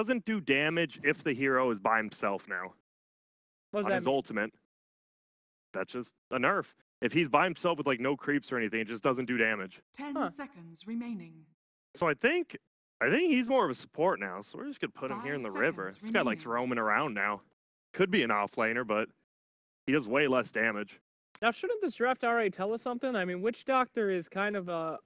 doesn't do damage if the hero is by himself now. What does On that his mean? ultimate. That's just a nerf. If he's by himself with like no creeps or anything, it just doesn't do damage. 10 seconds remaining. So I think he's more of a support now. So we're just gonna put him here in the 5 river. seconds This guy likes roaming around now. Could be an offlaner, but he does way less damage. Now, shouldn't this draft already tell us something? I mean, Witch Doctor is kind of a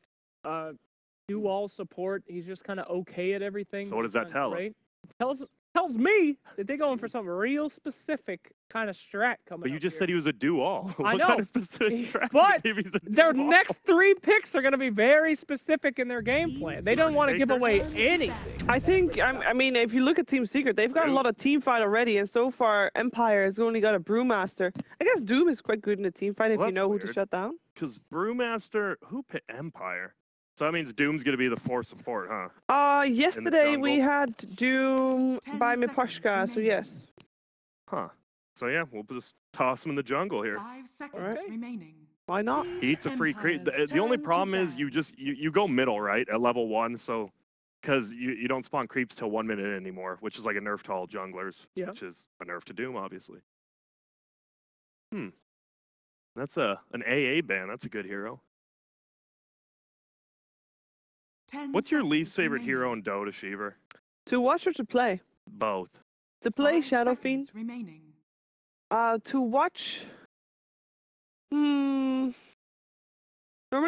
do-all support. He's just kind of okay at everything. So what does that tell us? It tells me that they're going for something real specific kind of strat coming But you up just here. said he was a do-all. I What know, kind of specific strat but if he's a their do-all? next 3 picks are going to be very specific in their game plan. They don't want to give Secret? away anything. I think, I mean, if you look at Team Secret, they've got a lot of team fight already, and so far, Empire has only got a Brewmaster. I guess Doom is quite good in a team fight if Well, you that's know who to weird. shut down. Because Brewmaster, who picked Empire? So that means Doom's gonna be the 4th support, huh? Yesterday we jungle. had Doom 10 by seconds Miposhka, so remaining. yes. Huh. So yeah, we'll just toss him in the jungle here. 5 seconds Alright. remaining. Why not? He eats a free creep. The only Empire's problem turn is to you go middle, right, at level 1, so because you don't spawn creeps till 1 minute anymore, which is like a nerf to all junglers, Yeah. which is a nerf to Doom, obviously. That's an AA ban. That's a good hero. 10 What's your seconds least favorite remaining. hero in Dota, Shiver? To watch or to play? Both. To play 5 Shadow seconds Fiend. remaining. To watch. Normally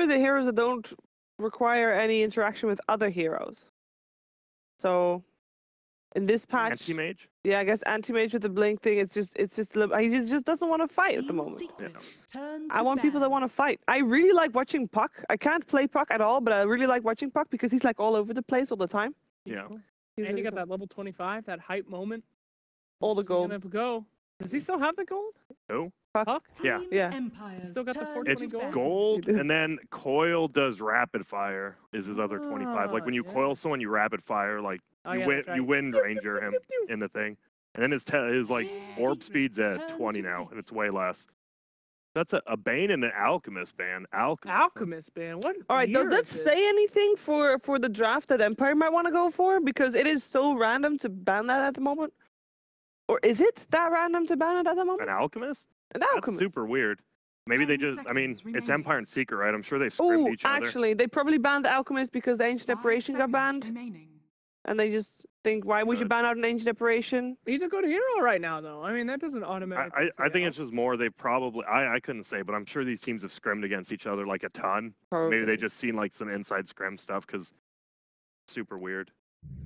the heroes that don't require any interaction with other heroes. So, in this patch, Anti-mage? yeah, I guess anti-mage with the blink thing. He just doesn't want to fight at the Team moment. Secrets turn I to want people that ban. want to fight. I really like watching Puck. I can't play Puck at all, but I really like watching Puck because he's like all over the place all the time. Yeah. He's And really you got fun. that level 25, that hype moment. All the Where's he gonna gold. go? Does he still have the gold? Who? Puck? Yeah. Team Yeah. Empire's Still got the turn 420 It's to ban. gold, and then Coil does rapid fire is his other 25. Like when you yeah. coil someone, you rapid fire, like Oh, you yeah, win, that's right. you wind ranger him in the thing, and then his like orb speed's at Secrets 20 turn to now, pick. and it's way less. That's a Bane and an Alchemist ban. Alchemist, man. What? All right, does year that is it? say anything for the draft that Empire might want to go for? Because it is so random to ban that at the moment. Or is it that random to ban it at the An moment? Alchemist? An That's Alchemist. super weird. Maybe they 10 just, I mean, seconds it's remaining. Empire and Secret, right? I'm sure they've scrimped Oh, each other. actually, they probably banned the Alchemist because the Ancient 5 Apparition got seconds banned. remaining. And they just think, why would you Good. ban out an Ancient Apparition? He's a good hero right now, though. I mean, that doesn't automatically. I think it's just more they probably, I couldn't say, but I'm sure these teams have scrimmed against each other like a ton. Maybe they just seen like some inside scrim stuff because super weird.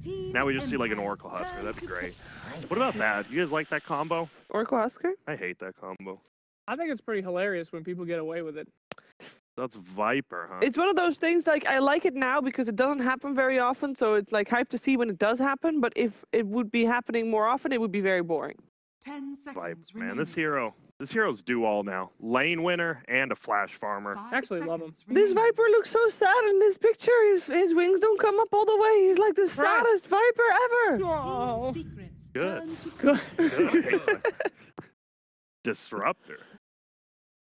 Team Now we just see like an Empire's Oracle Husker. turn That's to great. pick. What about that? You guys like that combo? Oracle Husker? I hate that combo. I think it's pretty hilarious when people get away with it. That's Viper, huh? It's one of those things, like, I like it now because it doesn't happen very often, so it's like hype to see when it does happen, but if it would be happening more often, it would be very boring. 10 Viper, seconds man. remaining. This hero's do all now. Lane winner and a flash farmer. 5 Actually love him. seconds This remaining. Viper looks so sad in this picture. His wings don't come up all the way. He's like the saddest Viper ever. Team Oh. Secrets Good. turn to Good. Good. I hate that. Disruptor.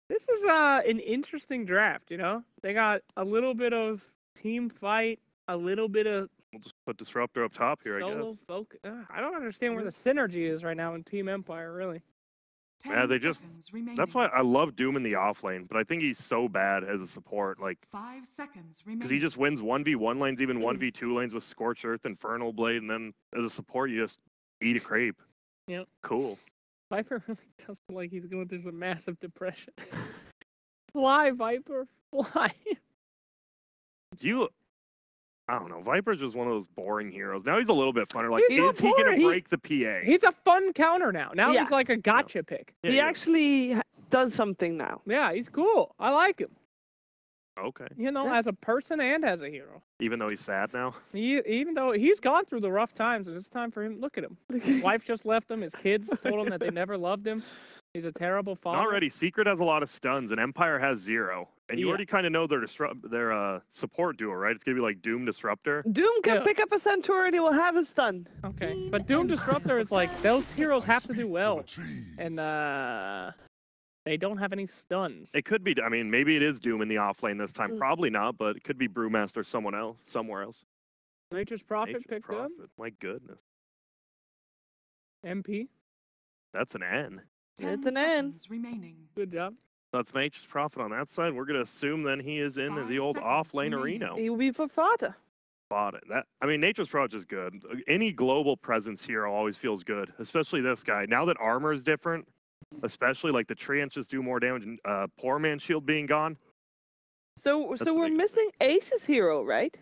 This is an interesting draft, you know? They got a little bit of team fight, a little bit of We'll just put Disruptor up top here, I solo guess. focus. I don't understand where the synergy is right now in Team Empire, really. 10 Yeah, they just- seconds remaining. That's why I love Doom in the offlane, but I think he's so bad as a support, like, 5 seconds remaining. because he just wins 1v1 lanes, even 1v2 lanes with Scorched Earth, Infernal Blade, and then as a support, you just eat a creep. Yep. Cool. Viper really does look like he's going through some massive depression. Fly, Viper, fly. I don't know. Viper's just one of those boring heroes. Now he's a little bit funner. Like, He's not is he going boring. to break the PA? He's a fun counter now. Now Yes. he's like a gotcha pick. Yeah, He yeah. actually does something now. Yeah, he's cool. I like him. Okay. You know, Yeah. as a person and as a hero. Even though he's sad now. Even though he's gone through the rough times, and it's time for him. Look at him. His wife just left him. His kids told him that they never loved him. He's a terrible father. Already, Secret has a lot of stuns, and Empire has 0. And you Yeah. already kind of know their support duo, right? It's going to be like Doom Disruptor. Doom can Yeah. pick up a Centaur and he will have his stun. Okay, Team but Doom Disruptor is like those heroes have to do well, For the cheese. and they don't have any stuns. It could be, I mean, maybe it is Doom in the offlane this Mm. time. Probably not, but it could be Brewmaster somewhere else. Nature's Prophet Nature's picked up. Prophet. My goodness. MP. That's an N. 10 It's an N. seconds remaining. Good job. That's Nature's Prophet on that side. We're going to assume then he is in 5 the old seconds Offlane remaining. arena. He will be for FATA. Bought it. I mean, Nature's Prophet is good. Any global presence hero always feels good, especially this guy. Now that armor is different, especially like the treants just do more damage and Poor Man Shield being gone. So the we're biggest missing Ace's hero, right?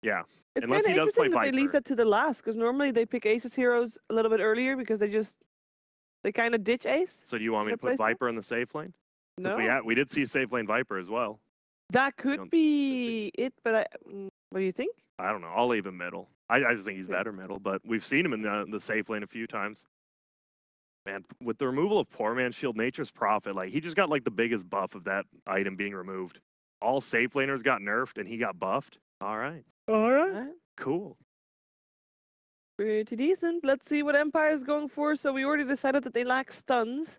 Yeah. It's Unless kind of he does play interesting that they leave Viper. that to the last, because normally they pick Ace's heroes a little bit earlier because they kind of ditch Ace. So do you want me to put Replace him? Viper in the safe lane? 'Cause No, we did see safe lane Viper as well. that don't- could be it, but what do you think? I don't know. I'll leave him middle. I just think he's Yeah. better middle, but we've seen him in the safe lane a few times. Man, with the removal of Poor Man Shield, Nature's Prophet, like he just got like the biggest buff of that item being removed. All safe laners got nerfed and he got buffed. All right. All right. Alright, Cool. pretty decent. Let's see what Empire is going for. So we already decided that they lack stuns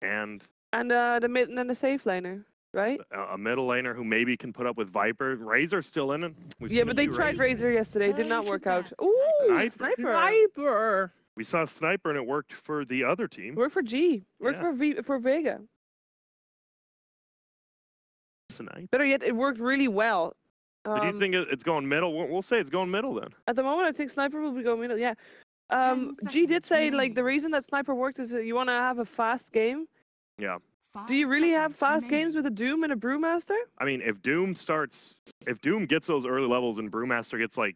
And and the mid and then the safe laner, right? a middle laner who maybe can put up with Viper. Razor's still in it. We've Yeah, seen a but they few tried Razor. Razor yesterday. Did not work out. Sniper. Ooh, Sniper. sniper. Sniper. We saw Sniper and it worked for the other team. Worked for G. Worked Yeah. for Vega. Sniper. Better yet, it worked really well. So do you think it's going middle? We'll say it's going middle then. At the moment, I think Sniper will be going middle. Yeah. 10 G did seconds say like the remaining. reason that Sniper worked is that you want to have a fast game. Yeah. 5 Do you really have seconds fast remaining. games with a Doom and a Brewmaster? I mean, if Doom gets those early levels and Brewmaster gets like,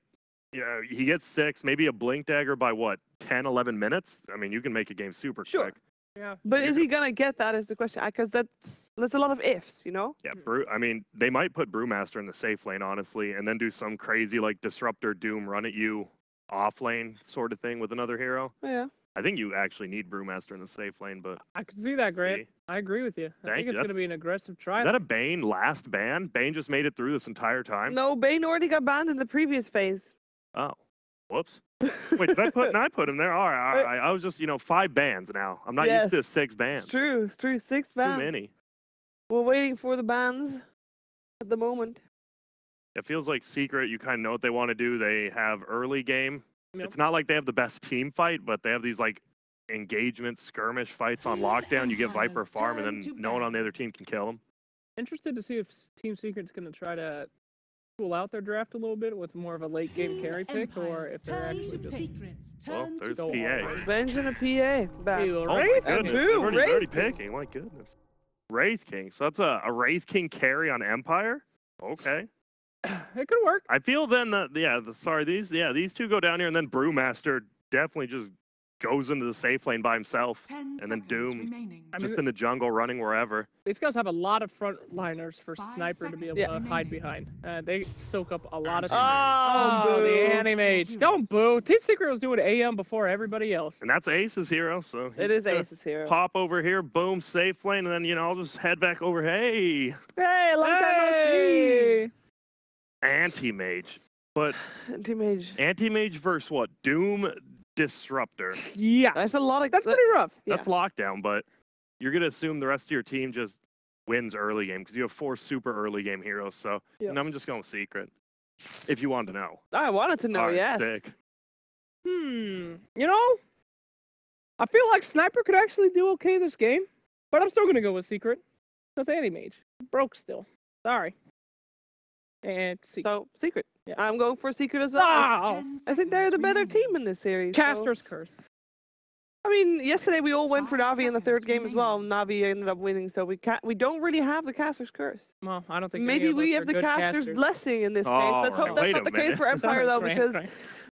yeah, he gets 6, maybe a Blink Dagger by what, 10, 11 minutes? I mean, you can make a game super Sure. quick. Yeah. But is he gonna get that? Is the question? Because that's a lot of ifs, you know. Yeah, I mean, they might put Brewmaster in the safe lane, honestly, and then do some crazy like Disruptor Doom run at you off lane sort of thing with another hero. Yeah. I think you actually need Brewmaster in the safe lane, but I could see that, Grant. See? I agree with you. I Thank think you. it's going to be an aggressive try. is that a Bane last ban? Bane just made it through this entire time? No, Bane already got banned in the previous phase. Oh, whoops. Wait, did I put? No, I put him there. All right. I was just 5 bans now. I'm not Yes. used to 6 bans. It's true. It's true. 6 Too bans. many. We're waiting for the bans at the moment. It feels like Secret. You kind of know what they want to do. They have early game. Yep. It's not like they have the best team fight, but they have these like engagement skirmish fights on lockdown. You get Viper Empire's farm, and turn then to no one on the ban. other team can kill them. Interested to see if Team Secret's going to try to cool out their draft a little bit with more of a late game Team carry pick, or Empire's if they're turn actually to just Secret's Well, turn to there's go PA. all in. Revenge and a PA. Ban. Hey, Oh my Wraith? goodness, Boo, they're already Wraith. picking. My goodness, Wraith King. So that's a Wraith King carry on Empire. Okay. It could work. I feel then that these two go down here, and then Brewmaster definitely just goes into the safe lane by himself, 10 and then seconds Doom remaining. I just mean, in the jungle running wherever. These guys have a lot of frontliners for 5 Sniper to be able seconds to hide remaining. behind. They soak up a lot of Oh, Oh, boo. the anti-mage. Don't boo. Team Secret was doing AM before everybody else. And that's Ace's hero, so It is he's gonna Ace's hero. Pop over here, boom, safe lane, and then I'll just head back over. Hey, Hey, long time no Hey! anti-mage, but see. Anti-mage. anti-mage versus what? Doom Disruptor. Yeah. That's a lot of. That's pretty rough. Yeah. That's lockdown, but you're gonna assume the rest of your team just wins early game because you have 4 super early game heroes. So Yeah. and I'm just going with Secret. If you wanted to know. I wanted to know. All right, Yes. sick. You know, I feel like Sniper could actually do okay this game, but I'm still going to go with Secret. Because anti-mage. Broke still. Sorry. And Secret. So Secret. Yeah. I'm going for Secret as well. Wow. 10 I think they're the seconds better remaining. team in this series. so- Caster's Curse. I mean, yesterday we all went for 5 Navi in the third seconds game as well. Navi ended up winning, so we don't really have the Caster's Curse. Well, I don't think Maybe any of we us have are the good Caster's casters. blessing in this case. Oh, Let's hope right. that's Wait not a the case minute. for Empire Sorry, though, Grant, because Grant.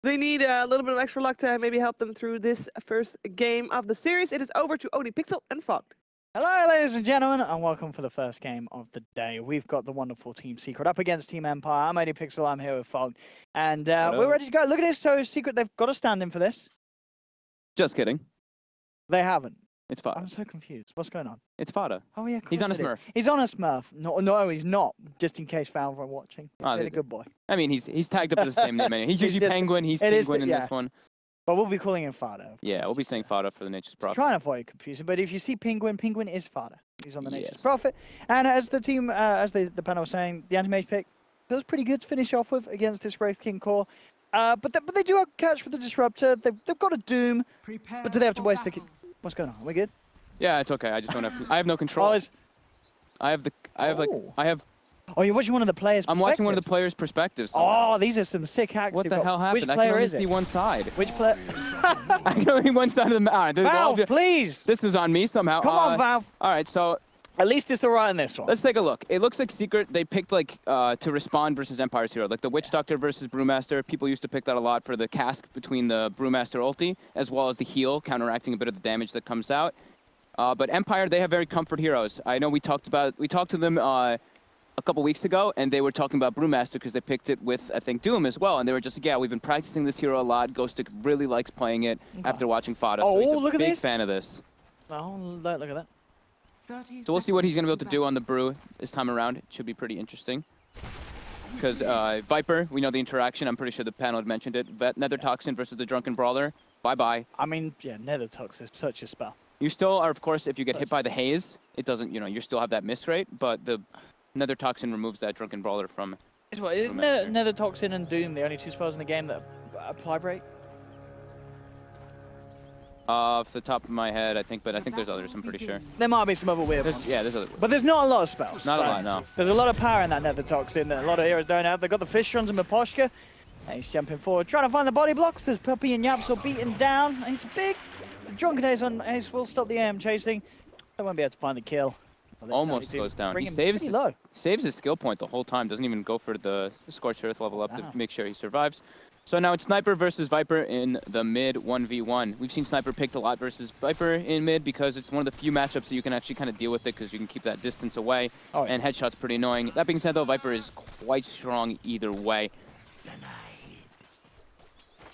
they need a little bit of extra luck to maybe help them through this first game of the series. It is over to Odie Pixel and Fogged. Hello, ladies and gentlemen, and welcome for the first game of the day. We've got the wonderful Team Secret up against Team Empire. I'm Eddie Pixel, I'm here with Fog, and we're ready to go. Look at this, so Secret, they've got a stand-in for this. Just kidding. They haven't. It's FATA. I'm so confused. What's going on? It's FATA. Oh, yeah, of He's course on a it is. Smurf. He's on a Smurf. No, he's not, just in case Valve are watching. Oh, He's they a good boy. I mean, he's tagged up as the same name. Anyway. He's He's usually just- Penguin. He's it is Penguin the- in yeah. this one. But we'll be calling him Fada. Yeah, we'll be saying FATA for the Nature's Prophet. Trying to avoid confusion, but if you see Penguin, Penguin is Fada. He's on the Nature's Yes. Prophet. And as the team, as the panel was saying, the anti-mage pick feels pretty good to finish off with against this Wraith King core. But they do have catch with the Disruptor. They've got a Doom. Prepare But do they have to for waste battle. What's going on? Are we good? Yeah, it's okay. I just don't have. I have no control. Oh, I have. Oh, you're watching one of the players' I'm watching one of the perspectives. players' perspectives. Oh, these are some sick hacks. What you've the got. hell happened? Which I can player only is see it? one side. Which player? I can only see one side of the map. All right, Valve, please. This was on me somehow. Come on, Valve. All right, so At least it's all right in this one. let's take a look. It looks like Secret, they picked like to respond versus Empire's hero. Like the Witch Doctor versus Brewmaster. People used to pick that a lot for the cask between the Brewmaster ulti, as well as the heal, counteracting a bit of the damage that comes out. But Empire, they have very comfort heroes. I know we talked to them a couple weeks ago, and they were talking about Brewmaster because they picked it with, I think, Doom as well. And they were just like, yeah, we've been practicing this hero a lot. Ghostic really likes playing it after watching FATA. Oh, so he's a look at big this. fan of this. Oh, look at that. 30 So we'll see what he's going to be able seconds to do on the battle. Brew this time around. It should be pretty interesting. Because Viper, we know the interaction. I'm pretty sure the panel had mentioned it. Nether Toxin versus the Drunken Brawler. Bye-bye. I mean, yeah, Nether Tox is such a spell. You still are, of course, if you get hit by the haze, it doesn't, you still have that miss rate, but the Nether Toxin removes that Drunken Brawler from... Isn't Nether Toxin and Doom the only two spells in the game that apply break? Off the top of my head, I think there's others, I'm pretty sure. There might be some other weird ones. Yeah, there's other... But there's not a lot of spells. Not a lot, no. There's a lot of power in that Nether Toxin that a lot of heroes don't have. They've got the Fish Runs and Miposhka. And he's jumping forward, trying to find the body blocks. There's Puppey and YapzOr beaten down. And he's big. The Drunken Haze on Ace will stop the AM chasing. They won't be able to find the kill. Well, they Almost certainly do. goes down. Bring He him saves pretty low. saves his skill point the whole time. Doesn't even go for the Scorched Earth level up to make sure he survives. So now it's Sniper versus Viper in the mid 1v1. We've seen Sniper picked a lot versus Viper in mid because it's one of the few matchups that you can actually kind of deal with it because you can keep that distance away. Oh, yeah. And headshot's pretty annoying. That being said, though, Viper is quite strong either way.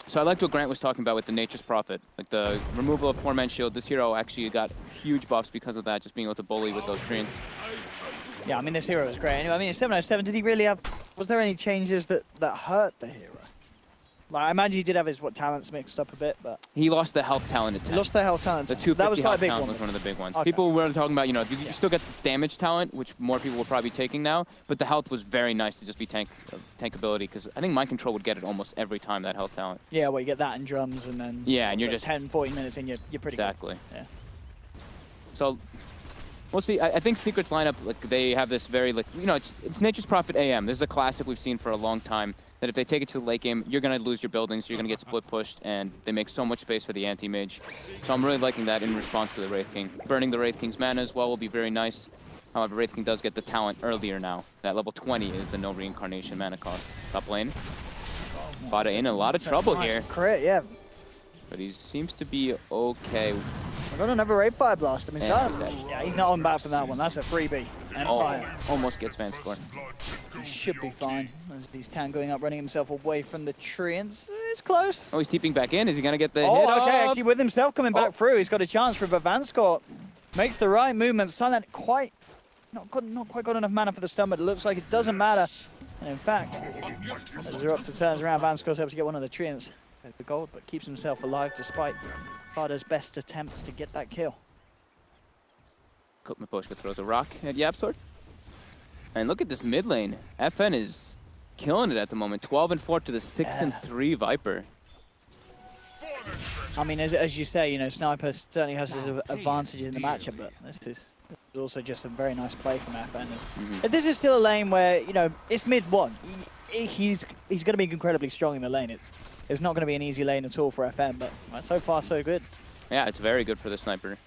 So I liked what Grant was talking about with the Nature's Prophet. Like the removal of Poor Man's Shield. This hero actually got huge buffs because of that, just being able to bully with those treants. Yeah, I mean, this hero is great. Anyway, I mean, 707, did he really have... Was there any changes that hurt the hero? Like, I imagine he did have his, talents mixed up a bit, but... He lost the health talent at 10. He lost the health talent. The That was 250 quite a health big talent one. was one of the big ones. Okay. People were talking about, you still get the damage talent, which more people will probably be taking now, but the health was very nice to just be tankability, because I think Mind Control would get it almost every time, that health talent. Yeah, well, you get that in drums, and then... Yeah, and you're just... 10, 40 minutes in, you're pretty Exactly. good. Yeah. So, we'll see. I think Secret's lineup, like, they have this very, like, it's Nature's Prophet AM. This is a classic we've seen for a long time, that if they take it to the late game, you're going to lose your buildings, you're going to get split pushed, and they make so much space for the anti-mage. So I'm really liking that in response to the Wraith King. Burning the Wraith King's mana as well will be very nice. However, Wraith King does get the talent earlier now. That level 20 is the no reincarnation mana cost. Top lane. FATA in a lot of trouble here, Crit, yeah. but he seems to be okay. We've got another Raid Fire Blast. I mean, And so, he's dead. yeah, he's not on back for that one. That's a freebie. And Oh, fire. almost gets fan score. He should be fine. As he's tangoing up, running himself away from the treants. It's close. Oh, he's TPing back in. Is he going to get the hit Oh, okay, off? actually with himself coming back Oh. through, he's got a chance for it, but Vanscourt makes the right movement. Silent not quite got enough mana for the stun, but it looks like it doesn't matter. And in fact, as Zerupta turns around, Vanscourt's able to get one of the treants. The gold, but keeps himself alive despite FATA's best attempts to get that kill. Miposhka throws a rock at YapzOr. And look at this mid lane. FN is killing it at the moment. 12-4 to the 6-3 Viper. I mean, as you say, Sniper certainly has his advantage in the matchup, but this is also just a very nice play from FN. This is still a lane where, it's mid-1. He's going to be incredibly strong in the lane. It's not going to be an easy lane at all for FN, but so far so good. Yeah, it's very good for the Sniper.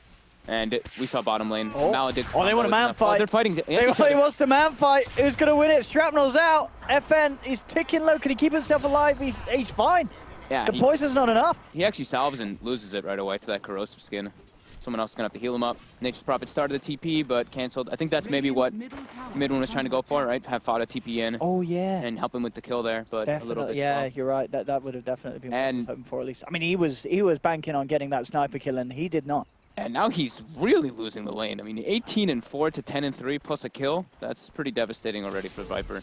And we saw bottom lane. Oh. Maledict. Oh, they want a man fight. Oh, they're fighting. He wants to man fight. Who's going to win it? Shrapnel's out. FN, he's ticking low. Can he keep himself alive? He's fine. Yeah, the poison's not enough. He actually salves and loses it right away to that corrosive skin. Someone else is going to have to heal him up. Nature's Prophet started the TP, but canceled. I think that's maybe what Midone was trying to go for, right? Have FATA TP in. Oh, yeah. And help him with the kill there, but a little bit yeah, slow. you're right. That would have definitely been what I was hoping for at least. I mean, he was banking on getting that sniper kill, and he did not. And now he's really losing the lane. I mean, 18-4 to 10-3 plus a kill. That's pretty devastating already for Viper.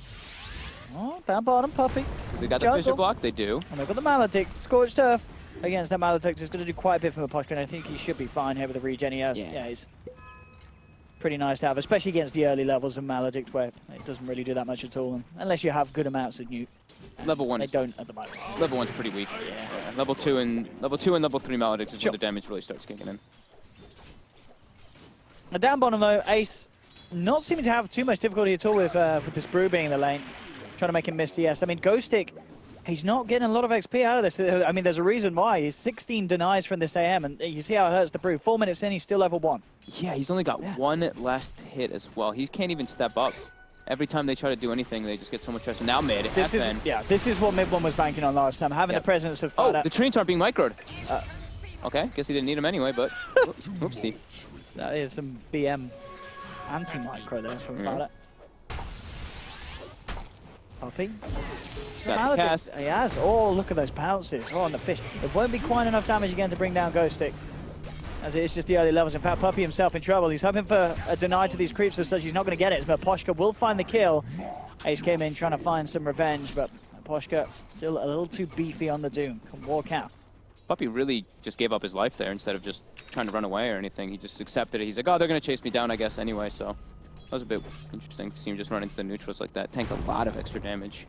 Oh, down bottom, Puppey. They got the Fissure block? They do. And they've got the Maledict. Scorched Earth against that Maledict is going to do quite a bit for Miposhka, and I think he should be fine here with the regen he has. Yeah. pretty nice to have, especially against the early levels of Maledict, where it doesn't really do that much at all, unless you have good amounts of nuke. Level 1. They don't at the moment. Level 1's pretty weak. Yeah. Level 2 and level 3 Maledict is where the damage really starts kicking in. Now down bottom though, Ace not seeming to have too much difficulty at all with this Brew being in the lane, trying to make him miss CS. I mean, Ghostic, he's not getting a lot of XP out of this. I mean, there's a reason why. He's 16 denies from this AM, and you see how it hurts the Brew. 4 minutes in, he's still level 1. Yeah, he's only got one last hit as well. He can't even step up. Every time they try to do anything, they just get so much pressure. Now mid, FN. This is what mid one was banking on last time, having the presence of FATA. Oh, the Trinks aren't being microed. Okay, guess he didn't need him anyway, but oopsie. That is some BM anti-micro there from FATA. Puppey. He's got the cast. He has. Oh, look at those bounces. Oh, on the fish. It won't be quite enough damage again to bring down Ghostic, as it is just the early levels. In fact, Puppey himself in trouble. He's hoping for a deny to these creeps as such. He's not going to get it, but Poshka will find the kill. Ace came in trying to find some revenge, but Poshka still a little too beefy on the Doom. Can walk out. Puppey really just gave up his life there instead of just trying to run away or anything. He just accepted it. He's like, oh, they're going to chase me down, I guess, anyway. So that was a bit interesting to see him just run into the neutrals like that. Tanked a lot of extra damage.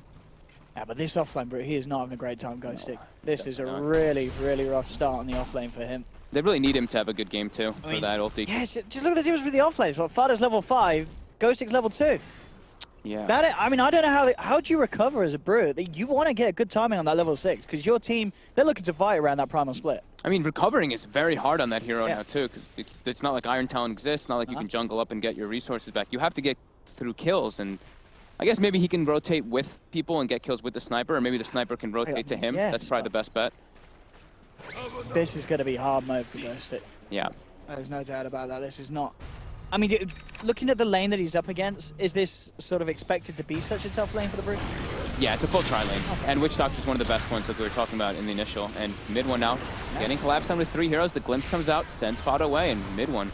Yeah, but this offlane, bro, he is not having a great time, Ghostic. This is a really, really rough start on the offlane for him. They really need him to have a good game, too, for that ulti. Yeah, just look at the teams with the offlanes. Well, FATA's level 5, Ghostic's level 2. Yeah. I mean, I don't know how do you recover as a Brew? You want to get good timing on that level 6, because your team, they're looking to fight around that primal split. I mean, recovering is very hard on that hero now, too, because it's not like Iron Talon exists. Not like you can jungle up and get your resources back. You have to get through kills, and I guess maybe he can rotate with people and get kills with the sniper, or maybe the sniper can rotate to him. That's probably the best bet. This is going to be hard mode for Ghostic. Yeah. There's no doubt about that. This is not... I mean, looking at the lane that he's up against, is this sort of expected to be such a tough lane for the Brew? Yeah, it's a full tri lane. Okay. And Witch Doctor's one of the best ones that we were talking about in the initial. And mid one now, getting collapsed down with 3 heroes. The glimpse comes out, sends FATA away, and mid one.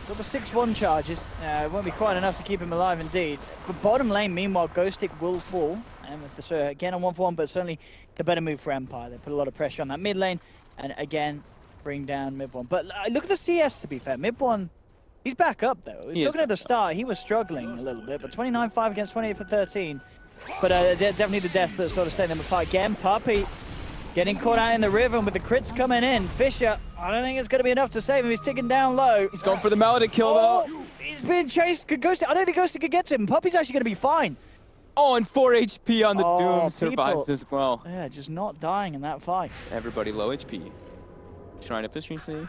Got the 6-1 charges. It won't be quite enough to keep him alive indeed. But bottom lane, meanwhile, Ghostic will fall. And with the, again on 1-for-1, but certainly the better move for Empire. They put a lot of pressure on that mid lane. And again, bring down mid one. But look at the CS, to be fair. Mid one, he's back up, though. Talking at the start, he was struggling a little bit. But 29-5 against 28 for 13. But definitely the death that sort of setting them apart. Again, Puppey getting caught out in the river, and with the crits coming in, Fisher, I don't think it's going to be enough to save him. He's ticking down low. He's going for the Maledict kill, though. He's being chased. I don't think Ghostic could get to him. Puppey's actually going to be fine. Oh, and 4 HP on the Doom survives as well. Yeah, just not dying in that fight. Everybody low HP. Trying efficiency.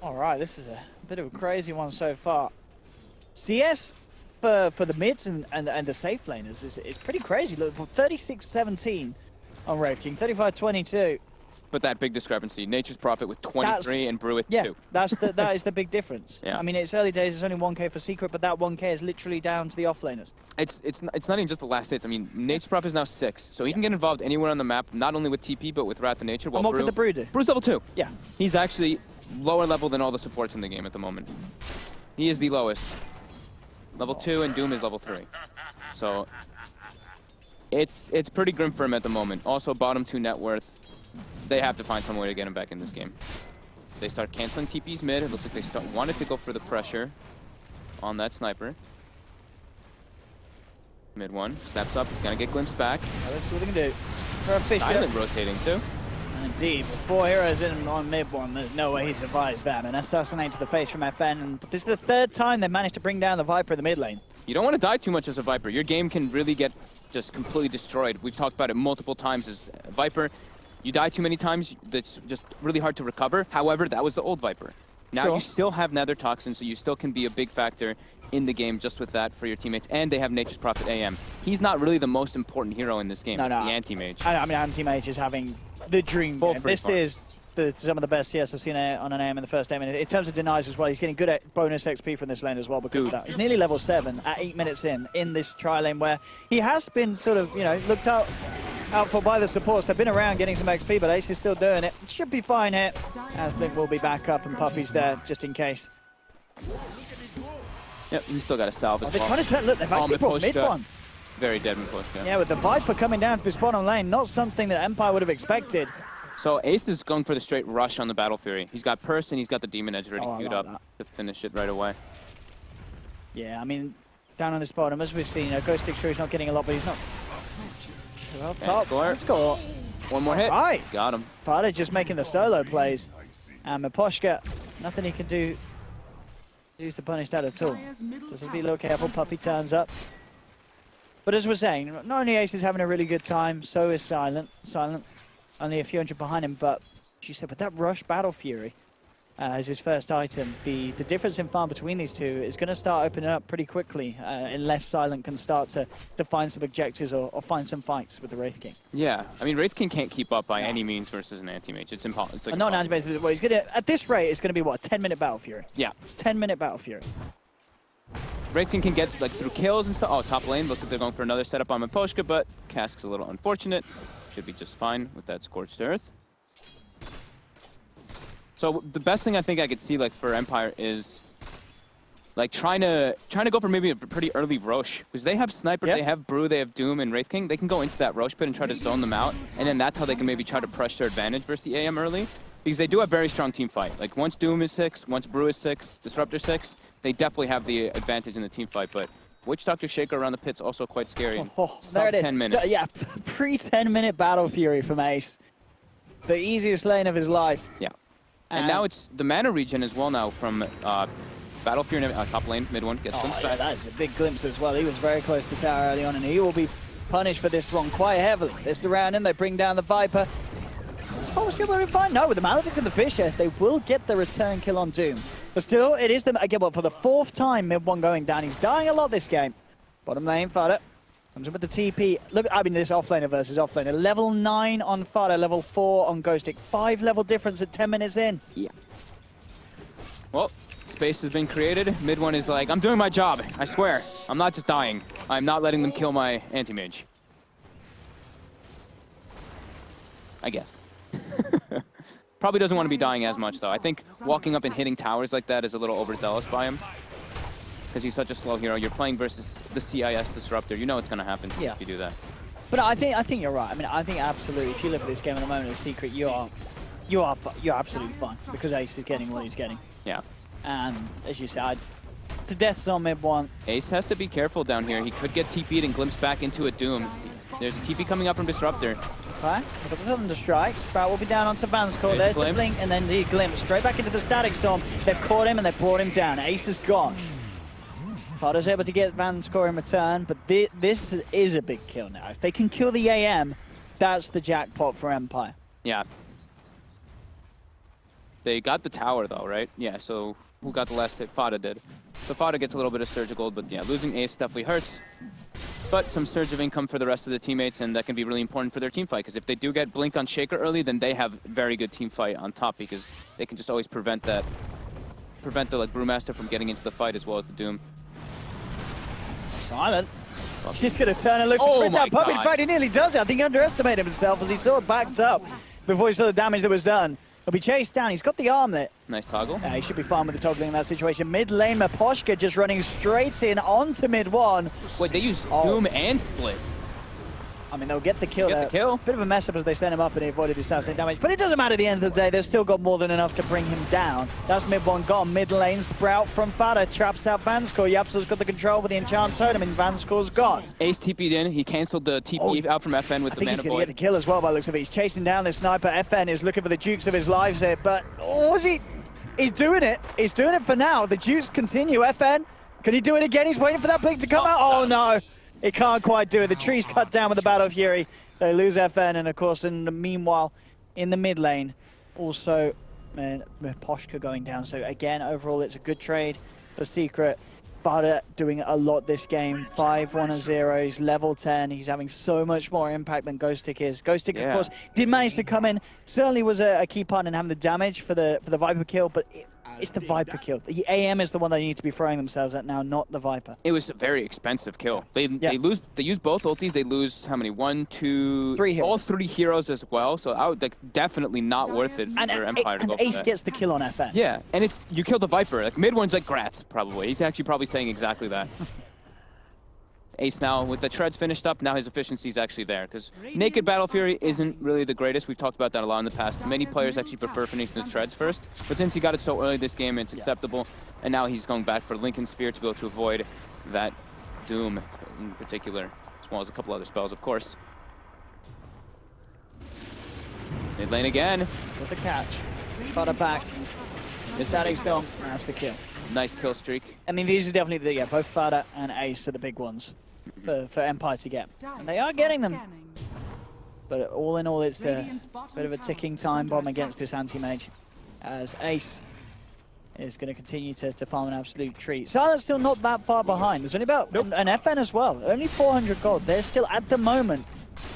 All right, this is a bit of a crazy one so far. CS for the mids and the safe laners is pretty crazy. Look, 36-17 on Wraith King, 35-22. But that big discrepancy. Nature's Prophet with 23 and Brew with 2. That is the big difference. Yeah. I mean, it's early days. It's only 1K for Secret, but that 1K is literally down to the offlaners. It's not even just the last hits. I mean, Nature's Prophet is now 6, so he can get involved anywhere on the map, not only with TP, but with Wrath of Nature. And what could the Brew do? Brew's level 2. Yeah. He's actually lower level than all the supports in the game at the moment. He is the lowest. Level 2, and Doom is level 3. So it's pretty grim for him at the moment. Also, bottom 2 net worth. They have to find some way to get him back in this game. They start canceling TP's mid. It looks like they wanted to go for the pressure on that sniper. Mid one, steps up, he's gonna get glimpsed back. Let's see what they can do. Silent rotating too. And indeed, with 4 heroes in on mid one, there's no way he survives that. And assassinate to the face from FN. And this is the 3rd time they've managed to bring down the Viper in the mid lane. You don't want to die too much as a Viper. Your game can really get just completely destroyed. We've talked about it multiple times as a Viper. You die too many times, that's just really hard to recover. However, that was the old Viper. Now you still have Nether Toxin, so you still can be a big factor in the game just with that for your teammates. And they have Nature's Prophet AM. He's not really the most important hero in this game. No. The anti-mage. I mean, anti-mage is having the dream game. This is some of the best CS I've seen on an AM in the first game. And in terms of denies as well, he's getting good at bonus XP from this lane as well because of that. He's nearly level 7 at 8 minutes in this tri-lane where he has been sort of, looked out for by the supports. They've been around getting some XP, but Ace is still doing it. Should be fine here. As Blink will be back up and Puppey's there just in case. Yep, he's still got a salve as well. They're trying to turn, look, they've actually brought mid one. Very dead Miposhka. Yeah, with the Viper coming down to this bottom lane, not something that Empire would have expected. So Ace is going for the straight rush on the Battle Fury. He's got Purse and he's got the Demon Edge already Oh, I queued like up to finish it right away. Yeah, I mean, down on this bottom, as we've seen, Ghost Stick Shrew is not getting a lot, but he's not... Well, top, score. score. One more hit. Right. Got him. FATA just making the solo plays. And Miposhka, nothing he can do to punish that at all. Just be a little careful, Puppey turns up. But as we're saying, not only Ace is having a really good time, so is Silent. Silent, only a few hundred behind him, but as you said, with that Rush Battle Fury as his first item, the difference in farm between these two is going to start opening up pretty quickly unless Silent can start to find some objectives or find some fights with the Wraith King. Yeah, I mean, Wraith King can't keep up by any means versus an anti-mage. It's impossible. It's like Not an anti-mage, well, he's gonna, at this rate, it's going to be, what, a 10-minute Battle Fury? Yeah. 10-minute Battle Fury. Wraith King can get like through kills and stuff. Oh, top lane. Looks like they're going for another setup on Miposhka, but Cask's a little unfortunate. Should be just fine with that Scorched Earth. So the best thing I think I could see like for Empire is like trying to go for maybe a pretty early Roche, because they have Sniper, they have Brew, they have Doom and Wraith King. They can go into that Roche pit and try to zone them out, and then that's how they can maybe try to press their advantage versus the AM early, because they do have very strong team fight. Like once Doom is 6, once Brew is 6, Disruptor 6, they definitely have the advantage in the team fight. But Witch Doctor Shaker around the pit's also quite scary. There it is. 10 minutes. Yeah, pre-10-minute Battle Fury from Ace. The easiest lane of his life. Yeah. And now it's the mana regen as well now from Battle Fury, top lane, mid one, gets glimpsed back. That is a big glimpse as well. He was very close to tower early on, and he will be punished for this one quite heavily. They surround him, they bring down the Viper. Oh, still very fine. No, with the Maledict and the Fisher, they will get the return kill on Doom. But still, it is them again, well, for the 4th time, mid one going down. He's dying a lot this game. Bottom lane, FATA. Comes in with the TP. Look, I mean, this offlaner versus offlaner. Level 9 on FATA, level 4 on Ghostic. 5 level difference at 10 minutes in. Yeah. Well, space has been created. Mid one is like, I'm doing my job. I swear. I'm not just dying. I'm not letting them kill my anti-mage. I guess. Probably doesn't want to be dying as much, though. I think walking up and hitting towers like that is a little overzealous by him, because he's such a slow hero. You're playing versus the CIS Disruptor. You know it's going to happen if you do that. But I think you're right. I mean, I think absolutely, if you look at this game at the moment as Secret, you're absolutely fine, because Ace is getting what he's getting. Yeah. And as you said, the death's on mid one. Ace has to be careful down here. He could get TP'd and glimpsed back into a Doom. There's a TP coming up from Disruptor. Right, look at the Thunder Strike. Sprout will be down onto Vanscourt. There's the blink, and then the glimpse. Straight back into the Static Storm. They've caught him and they've brought him down. Ace is gone. FATA's able to get Vanscourt in return, but this is a big kill now. If they can kill the AM, that's the jackpot for Empire. Yeah. They got the tower, though, right? Yeah, so who got the last hit? FATA did. So FATA gets a little bit of Surge of Gold, but yeah, losing Ace definitely hurts. But some surge of income for the rest of the teammates, and that can be really important for their team fight, because if they do get Blink on Shaker early, then they have very good team fight on top, because they can just always prevent the like Brewmaster from getting into the fight as well as the Doom. Silent. She's going to turn and look to crit that Puppey. In fact, he nearly does it. I think he underestimated himself as he saw it backed up before he saw the damage that was done. He'll be chased down. He's got the armlet. Nice toggle. Yeah, he should be fine with the toggling in that situation. Mid lane, Miposhka just running straight in onto mid one. Wait, they use Doom and Split. I mean, they'll get the kill there. Kill. Bit of a mess up as they send him up and he avoided the assassinate damage. But it doesn't matter at the end of the day. They've still got more than enough to bring him down. That's mid one gone. Mid lane, Sprout from FATA traps out Vanscourt. YapzOr's got the control with the Enchant Totem and Vanscourt's gone. Ace TP'd in. He cancelled the TP out from FN with the Mana Void. I think he's going to get the kill as well by the looks of it. He's chasing down this sniper. FN is looking for the dukes of his lives there. But he's doing it. He's doing it for now. The dukes continue. FN, can he do it again? He's waiting for that blink to come out. Oh no, he can't quite do it. The tree's cut down with the Battle Fury. They lose FN, and of course, in the meanwhile, in the mid lane, also, Miposhka going down. So again, overall, it's a good trade for Secret. FATA doing a lot this game. 5-1-0, he's level 10. He's having so much more impact than Ghostic is. Ghostic, of course, did manage to come in. Certainly was a key part in having the damage for the Viper kill, but it's the Viper kill. The AM is the one they need to be throwing themselves at now, not the Viper. It was a very expensive kill. They use both ultis. They lose how many? 1, 2, 3 heroes. All 3 heroes as well. So I would definitely not worth it for Empire to go for Ace that. gets the kill on FN. Yeah, and you killed the Viper. Like mid one's like Gratz, probably. He's actually probably saying exactly that. Ace now, with the treads finished up, now his efficiency is actually there. Because naked Battle Fury isn't really the greatest. We've talked about that a lot in the past. Many players actually prefer finishing the treads first. But since he got it so early this game, it's acceptable. And now he's going back for Lincoln Sphere to be able to avoid that Doom in particular, as well as a couple other spells, of course. Mid lane again. With the catch. FATA back. The static storm. That's the kill. Nice kill streak. I mean, these are definitely the, both FATA and Ace are the big ones for Empire to get. And they are getting them. But all in all, it's a bit of a ticking time bomb against this anti-mage. As Ace is going to continue to farm an absolute treat. Silent's still not that far behind. There's only about an FN as well. Only 400 gold. They're still, at the moment,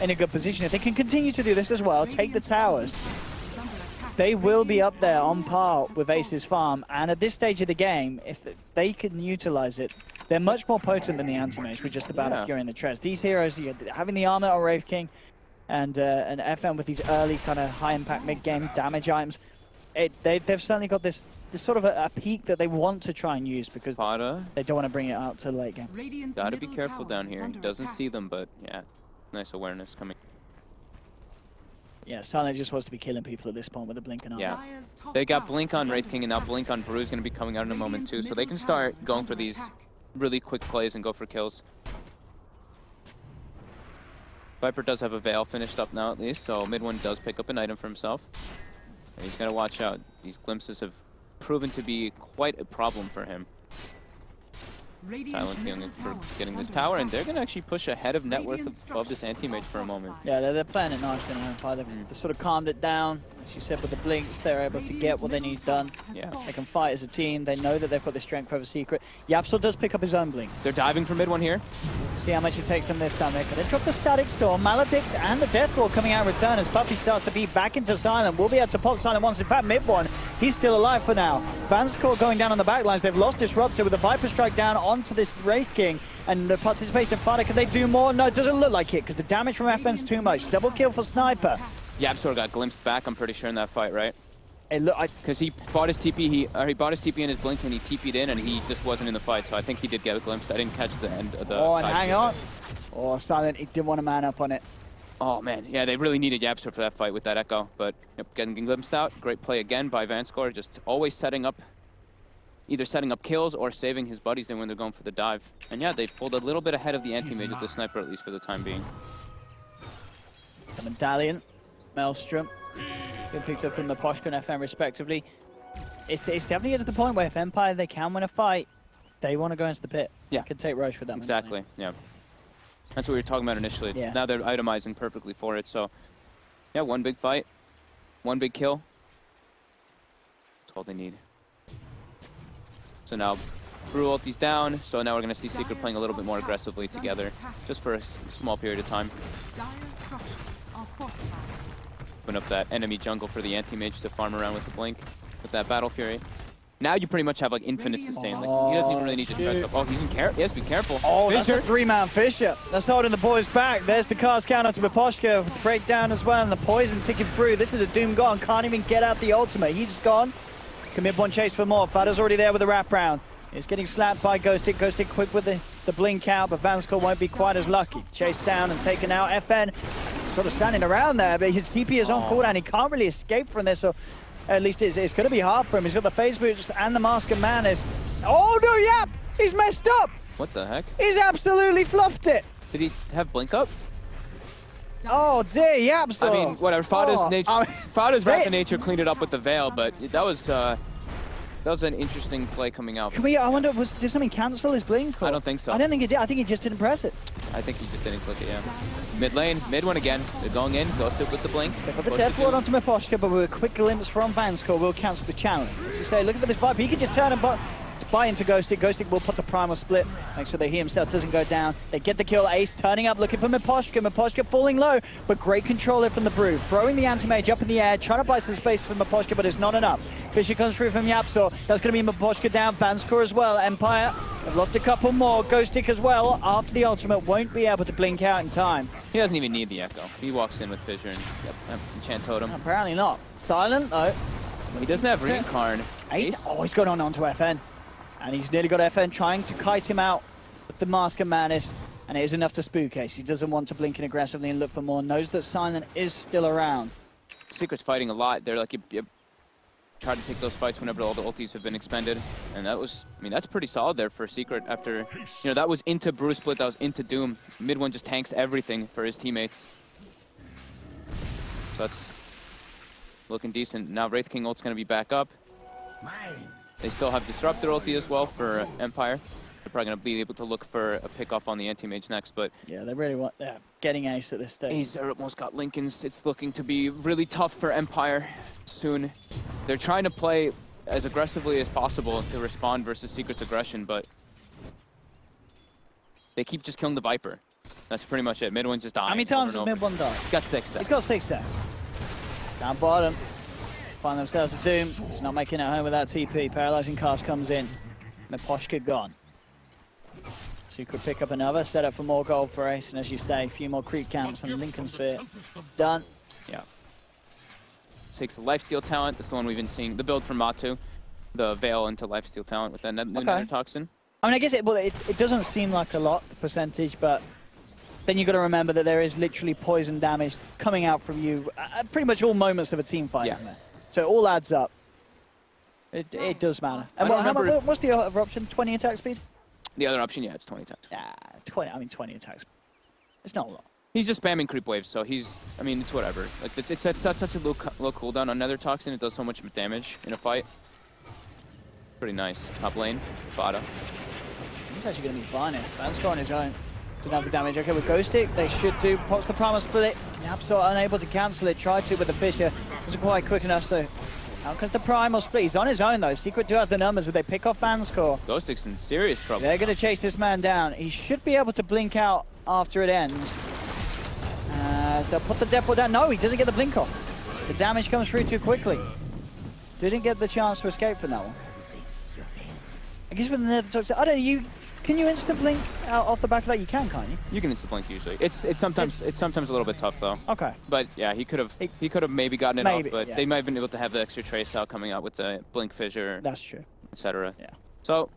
in a good position. If they can continue to do this as well, take the towers, they will be up there on par with Ace's farm. And at this stage of the game, if they can utilize it, they're much more potent than the anti-mage with just the Battle Fury and the Treads. These heroes, having the armor on Wraith King and an FM with these early kind of high-impact mid-game damage items, they've certainly got this sort of a peak that they want to try and use because FATA, they don't want to bring it out to the late game. gotta be careful down here. He doesn't see them, but yeah, nice awareness coming. Yeah, Silent just wants to be killing people at this point with a blink and Yeah, they got Blink on Wraith King, and now Blink on Brew is going to be coming out in a moment too, so they can start going for these really quick plays and go for kills. Viper does have a Veil finished up now at least, so mid one does pick up an item for himself. And he's got to watch out. These glimpses have proven to be quite a problem for him. Silent getting this tower, and they're going to actually push ahead of net worth above this anti-mage for a moment. Yeah, they're playing it nicely in Empire. They've sort of calmed it down. As you said, with the blinks, they're able to get what they need done. Yeah. They can fight as a team. They know that they've got the strength over secret. YapzOr does pick up his own blink. They're diving for mid one here. See how much it takes them this time. They're going to drop the Static Storm, Maledict, and the Death Claw coming out in return as Puppey starts to beat back into Silent. Will be able to pop Silent once. In fact, mid one, he's still alive for now. Vanscourt going down on the back lines. They've lost Disruptor with the Viper Strike down onto this Wraith King. And the participation of FATA, can they do more? No, it doesn't look like it because the damage from FN's too much. Double kill for Sniper. YapzOr got glimpsed back, I'm pretty sure, in that fight, right? It look because he bought his TP, he bought his TP in his blink and he TP'd in, and he just wasn't in the fight. So I think he did get a glimpse. I didn't catch the end of the. Oh, and hang on. Oh, Silent, he didn't want to man up on it. Oh man, yeah, they really needed YapzOr for that fight with that echo, but yep, getting glimpsed out. Great play again by Vanscourt, just always setting up, either setting up kills or saving his buddies in when they're going for the dive. And yeah, they pulled a little bit ahead of the anti-mage with the sniper, at least for the time being. The Medallion, Maelstrom, been picked up from the Poshka and FM respectively. It's definitely getting to the point where if Empire, they can win a fight, they want to go into the pit. Yeah. Could take Roche with that. Exactly, yeah. That's what we were talking about initially. Yeah. Now they're itemizing perfectly for it, so yeah, one big fight, one big kill. That's all they need. So now Brew ulti's down, so now we're going to see Secret playing a little bit more aggressively together, just for a small period of time. Open up that enemy jungle for the anti-mage to farm around with the blink, with that Battle Fury. Now you pretty much have like infinite sustain. Like he doesn't even really need to try to. Oh, he's in care. Yes, be careful. Oh, Fisher. that's a three-man Fisher. That's holding the boys back. There's the cast counter to Miposhka with the breakdown as well, and the poison ticking through. This is a Doom gone. Can't even get out the ultimate. He's gone. Can mid-one chase for more. FATA's already there with the wraparound. He's getting slapped by Ghostic. Ghostic quick with the blink out, but Vanscourt won't be quite as lucky. Chased down and taken out. FN sort of standing around there, but his TP is on cooldown. He can't really escape from this, so at least it's going to be hard for him. He's got the phase boots and the Mask of Madness. Oh no, Yap! He's messed up! What the heck? He's absolutely fluffed it! Did he have blink up? Oh dear, YapzOr! I mean, whatever. FATA's rapid nature cleaned it up with the Veil, but that was an interesting play coming out. I wonder, did something cancel his blink? Or? I don't think so. I don't think he did. I think he just didn't press it. I think he just didn't click it, yeah. Mid lane, mid one again. They're going in, Ghosted with the blink. They've got the Death Ward onto Miposhka, but with a quick glimpse from Vanscourt, will cancel the challenge. As you say, looking for this Viper, he can just turn and buy into Ghostic. Ghostic will put the primal split, make sure that he himself doesn't go down. They get the kill. Ace turning up, looking for Miposhka. Miposhka falling low, but great control here from the Brew. Throwing the anti-mage up in the air, trying to buy some space for Miposhka, but it's not enough. Fisher comes through from YapzOr. That's going to be Miposhka down. Vanscourt as well. Empire have lost a couple more. Ghostic as well. After the ultimate, won't be able to blink out in time. He doesn't even need the echo. He walks in with Fissure and enchant totem. Apparently not. Silent though. He doesn't have reincarn. Ace? Oh, he's gone on onto FN. And he's nearly got FN trying to kite him out with the Mask of Madness. And it is enough to spook Ace. He doesn't want to blink in aggressively and look for more. Knows that Silent is still around. Secret's fighting a lot. They're like, you try to take those fights whenever all the ultis have been expended. And that was, I mean, that's pretty solid there for Secret after, you know, that was into Bruce Split, that was into Doom. Mid one just tanks everything for his teammates. So that's looking decent. Now Wraith King ult's going to be back up. They still have Disruptor ulti as well for Empire. They're probably going to be able to look for a pick off on the anti-mage next, but... Yeah, they really want... Yeah, getting Ace at this stage. Ace almost got Lincoln's. It's looking to be really tough for Empire soon. They're trying to play as aggressively as possible to respond versus Secret's aggression, but... They keep just killing the Viper. That's pretty much it. Mid one's just dying. How many times has mid one died? He's got 6 deaths. He's got 6 deaths. Down bottom. Find themselves a Doom. He's not making it home with that TP. Paralyzing cast comes in. Miposhka gone. Secret pick up another, set up for more gold for Ace, and as you say, a few more creep camps and Lincoln Sphere. Done. Yeah. Takes the lifesteal talent. That's the one we've been seeing. The build from Matu. The Veil into lifesteal talent with that Nether Toxin. I mean, I guess it doesn't seem like a lot, the percentage, but then you've got to remember that there is literally poison damage coming out from you at pretty much all moments of a team fight, isn't there? So it all adds up. It does matter. And what's the other option? 20 attack speed? The other option, yeah, it's 20 attacks. 20 attacks. It's not a lot. He's just spamming creep waves, so he's, I mean, it's whatever. Like, it's such a low cooldown on Nether Toxin, it does so much damage in a fight. Pretty nice. Top lane, FATA. He's actually going to be fine here. Vansko on his own. Doesn't have the damage. Okay, with Ghost Stick, they should do. Pops the Primal Split. YapzOr unable to cancel it. Tried to with the Fissure. Wasn't quite quick enough, so out comes the Primal Split. He's on his own, though. Secret do have the numbers as they pick off Vansko. Ghost Stick's in serious trouble. They're going to chase this man down. He should be able to blink out after it ends. They'll put the Death Ward down. No, he doesn't get the blink off. The damage comes through too quickly. Didn't get the chance to escape from that one. I guess with the Nether Toxin, I don't know, can you instant blink out off the back of that? You can, can't you? You can instant blink usually. It's sometimes a little bit tough though. Okay. But yeah, he could have maybe gotten it off, but they might have been able to have the extra trace out coming out with the blink fissure. That's true. Etc. Yeah. So,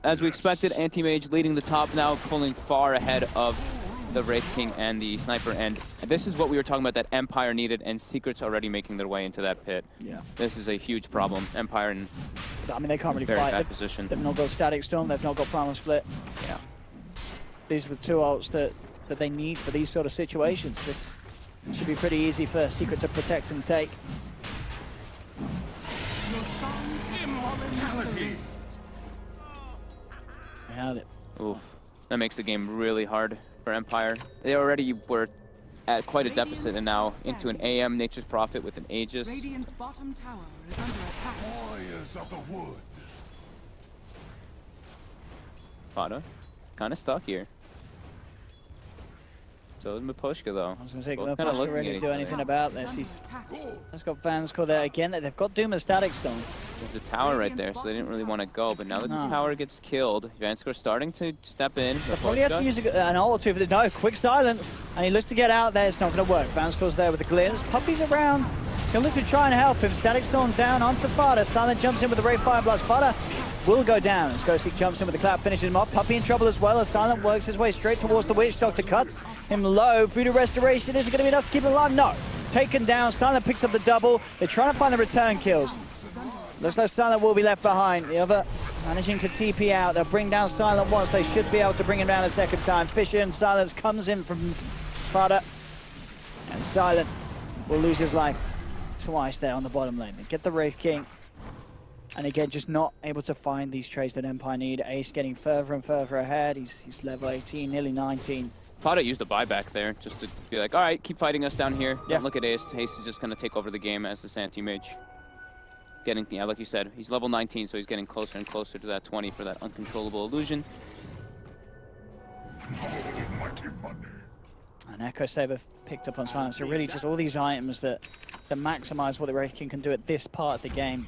as we expected, Anti-Mage leading the top now, pulling far ahead of the Wraith King and the Sniper, and this is what we were talking about that Empire needed, and Secret's already making their way into that pit. Yeah. This is a huge problem. Empire in I mean, they can't really very fight. bad position. They've not got Static Storm, they've not got Primal Split. Yeah. These are the two ults that they need for these sort of situations. This should be pretty easy for Secret to protect and take. Yeah, oof. That makes the game really hard for Empire. They already were at quite a deficit, and now into an AM Nature's Prophet with an Aegis. Radiant's bottom tower is under attack. Warriors of the wood. FATA, kind of stuck here. So is Miposhka though. I was going to say, Miposhka ready to do anything about this. He's got Vansko there again. They've got Doom and Static Storm. There's a tower right there, so they didn't really want to go. But now that the tower gets killed, Vansko's starting to step in. They probably have to use an ult or two for the no. Quick silence, and he looks to get out there. It's not going to work. Vansko's there with the glimpse. Puppey's around. He'll look to try and help him. Static Storm down onto FATA. Silent jumps in with the Ray Fire Blast. FATA will go down as Ghostic jumps in with the clap, finishes him off. Puppey in trouble as well as Silent works his way straight towards the Witch Doctor, cuts him low. Voodoo Restoration, is it going to be enough to keep him alive? No. Taken down, Silent picks up the double. They're trying to find the return kills. Looks like Silent will be left behind. The other managing to TP out. They'll bring down Silent once. They should be able to bring him down a second time. Fissure and Silence comes in from FATA. And Silent will lose his life twice there on the bottom lane. They get the Wraith King. And again, just not able to find these traits that Empire need. Ace getting further and further ahead. He's level 18, nearly 19. FATA used a buyback there just to be like, all right, keep fighting us down here. Yeah. Don't look at Ace. Ace is just going to take over the game as this anti-mage. Getting, yeah, like you said, he's level 19, so he's getting closer and closer to that 20 for that uncontrollable illusion. And Echo Saber picked up on Silence. So really just all these items that maximize what the Wraith King can do at this part of the game.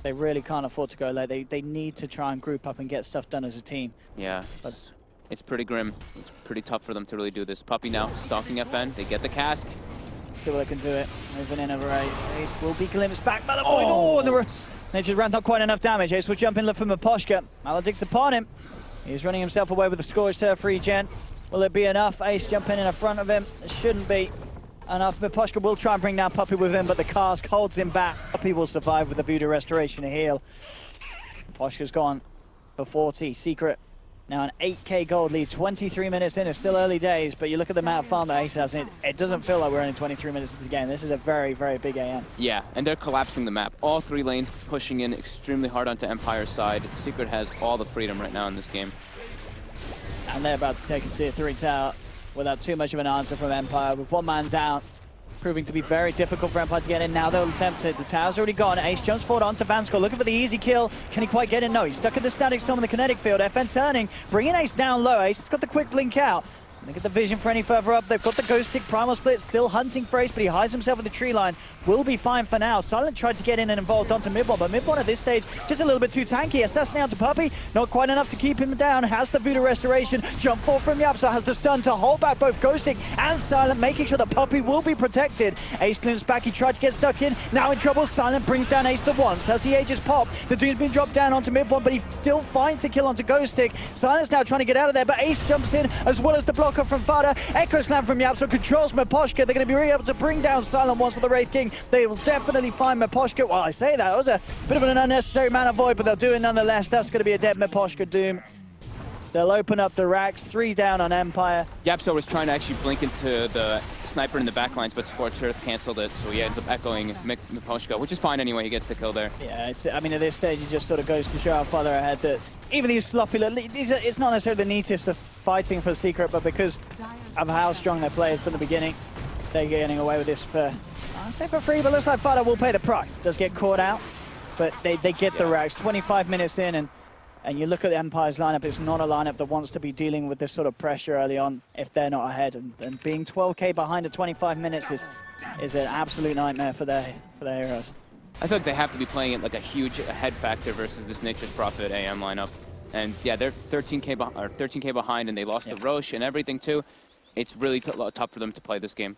They really can't afford to go late. They need to try and group up and get stuff done as a team. Yeah, but it's pretty grim. It's pretty tough for them to really do this. Puppey now stalking FN. They get the cask. See what they can do it. Moving in over Ace will be glimpsed back by the point. Oh, they just ran not quite enough damage. Ace will jump in, look for Miposhka. Maledict's upon him. He's running himself away with the Scorched Turf regen. Will it be enough? Ace jumping in front of him. It shouldn't be enough. Miposhka will try and bring down Puppey with him, but the cask holds him back. Puppey will survive with the Voodoo Restoration to heal. Miposhka's gone for 40. Secret now an 8k gold lead, 23 minutes in. It's still early days, but you look at the amount of farm that Ace has, it doesn't feel like we're only 23 minutes into the game. This is a very, very big AM. Yeah, and they're collapsing the map. All 3 lanes pushing in extremely hard onto Empire's side. Secret has all the freedom right now in this game. And they're about to take a tier 3 tower without too much of an answer from Empire. With 1 man down, proving to be very difficult for Empire to get in. Now they'll attempt it. The tower's already gone. Ace jumps forward onto Vanskor, looking for the easy kill. Can he quite get in? No, he's stuck at the static storm in the kinetic field. FN turning, bringing Ace down low. Ace has got the quick blink out. Look at the vision for any further up. They've got the Ghost Stick Primal Split, still hunting for Ace, but he hides himself in the tree line. Will be fine for now. Silent tried to get in and involved onto Mid1, but Mid1 at this stage just a little bit too tanky. Assassinate onto Puppey, not quite enough to keep him down. Has the Voodoo Restoration. Jump forward from YapzOr, has the stun to hold back both Ghost Stick and Silent, making sure that Puppey will be protected. Ace glimpses back, he tried to get stuck in. Now in trouble, Silent brings down Ace the once. Has the Aegis pop. The Doom's been dropped down onto Mid1, but he still finds the kill onto Ghost Stick. Silent's now trying to get out of there, but Ace jumps in as well as the blocker from FATA. Echo Slam from YapzOr controls Miposhka. They're going to be really able to bring down Silent once for the Wraith King. They will definitely find Miposhka. Well, I say that. It was a bit of an unnecessary mana void, but they'll do it nonetheless. That's going to be a dead Miposhka Doom. They'll open up the racks. 3 down on Empire. YapzOr was trying to actually blink into the sniper in the backlines, but Scorched Earth canceled it, so he ends up echoing Miposhka, which is fine anyway. He gets the kill there. Yeah, I mean, at this stage, it just sort of goes to show how far they're ahead that even these sloppy, it's not necessarily the neatest of fighting for Secret, but because of how strong their players from the beginning, they're getting away with this for, I'll say for free, but looks like FATA will pay the price. Does get caught out, but they get the racks. 25 minutes in, and you look at the Empire's lineup, it's not a lineup that wants to be dealing with this sort of pressure early on if they're not ahead. And being 12k behind at 25 minutes is an absolute nightmare for their heroes. I feel like they have to be playing it like a huge head factor versus this Nature's Prophet AM lineup. And yeah, they're 13k behind, and they lost the Roche and everything too. It's really tough for them to play this game.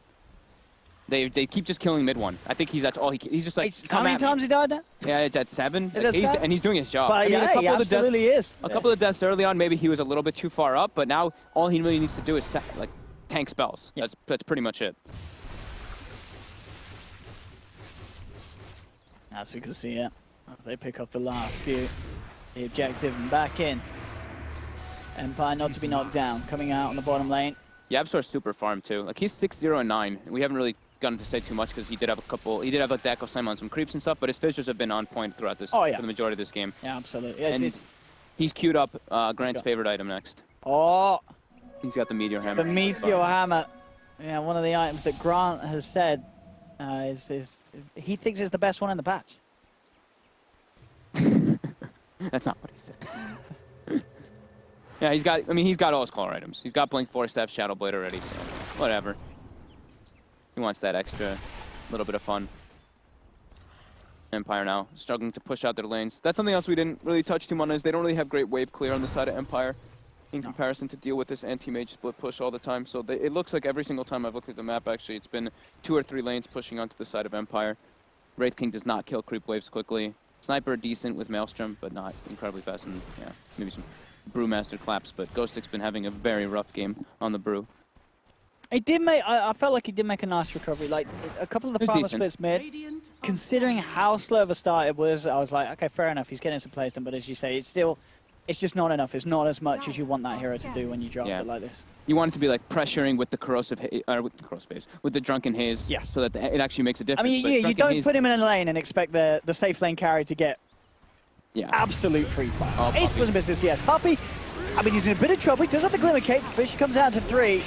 They keep just killing mid-1. I think that's all he's just like, how many times he died now? Yeah, it's at 7. Like, and he's doing his job. But I mean, yeah, he absolutely is. A couple of deaths early on, maybe he was a little bit too far up, but now all he really needs to do is like tank spells. Yeah. That's pretty much it. As we can see, yeah, as they pick up the last few, the objective and back in. Empire not to be knocked down, coming out on the bottom lane. YapzOr's super farm too. Like he's 6-0 and 9. We haven't really gotten to say too much because he did have a Echo Slam on some creeps and stuff, but his fissures have been on point throughout this for the majority of this game. Yeah, absolutely. Yes, and he's queued up Grant's favorite item next. Oh, he's got the Meteor Hammer. The Meteor Hammer. Yeah, one of the items that Grant has said is he thinks is the best one in the patch. That's not what he said. Yeah, he's got all his core items. He's got Blink, Force Staff, Shadow Blade already, so whatever. He wants that extra little bit of fun. Empire now struggling to push out their lanes. That's something else we didn't really touch too much on, is they don't really have great wave clear on the side of Empire in comparison to deal with this anti-mage split push all the time. So it looks like every single time I've looked at the map, actually, it's been 2 or 3 lanes pushing onto the side of Empire. Wraith King does not kill creep waves quickly. Sniper decent with Maelstrom, but not incredibly fast, and yeah, maybe some Brewmaster claps, but Ghost Stick's been having a very rough game on the Brew. He did make, I felt like he did make a nice recovery. Like, a couple of the Primal Splits mid, considering how slow of a start it was, I was like, okay, fair enough, he's getting some plays done, but as you say, it's just not enough. It's not as much as you want that hero to do when you drop it like this. You want it to be like pressuring with the corrosive with the Drunken Haze, so that it actually makes a difference. I mean, yeah, you don't put him in a lane and expect the safe lane carry to get absolute free fire. Ace was a business, yes. Puppey, I mean, he's in a bit of trouble. He does have the Glimmer Cape. Fish comes out to 3.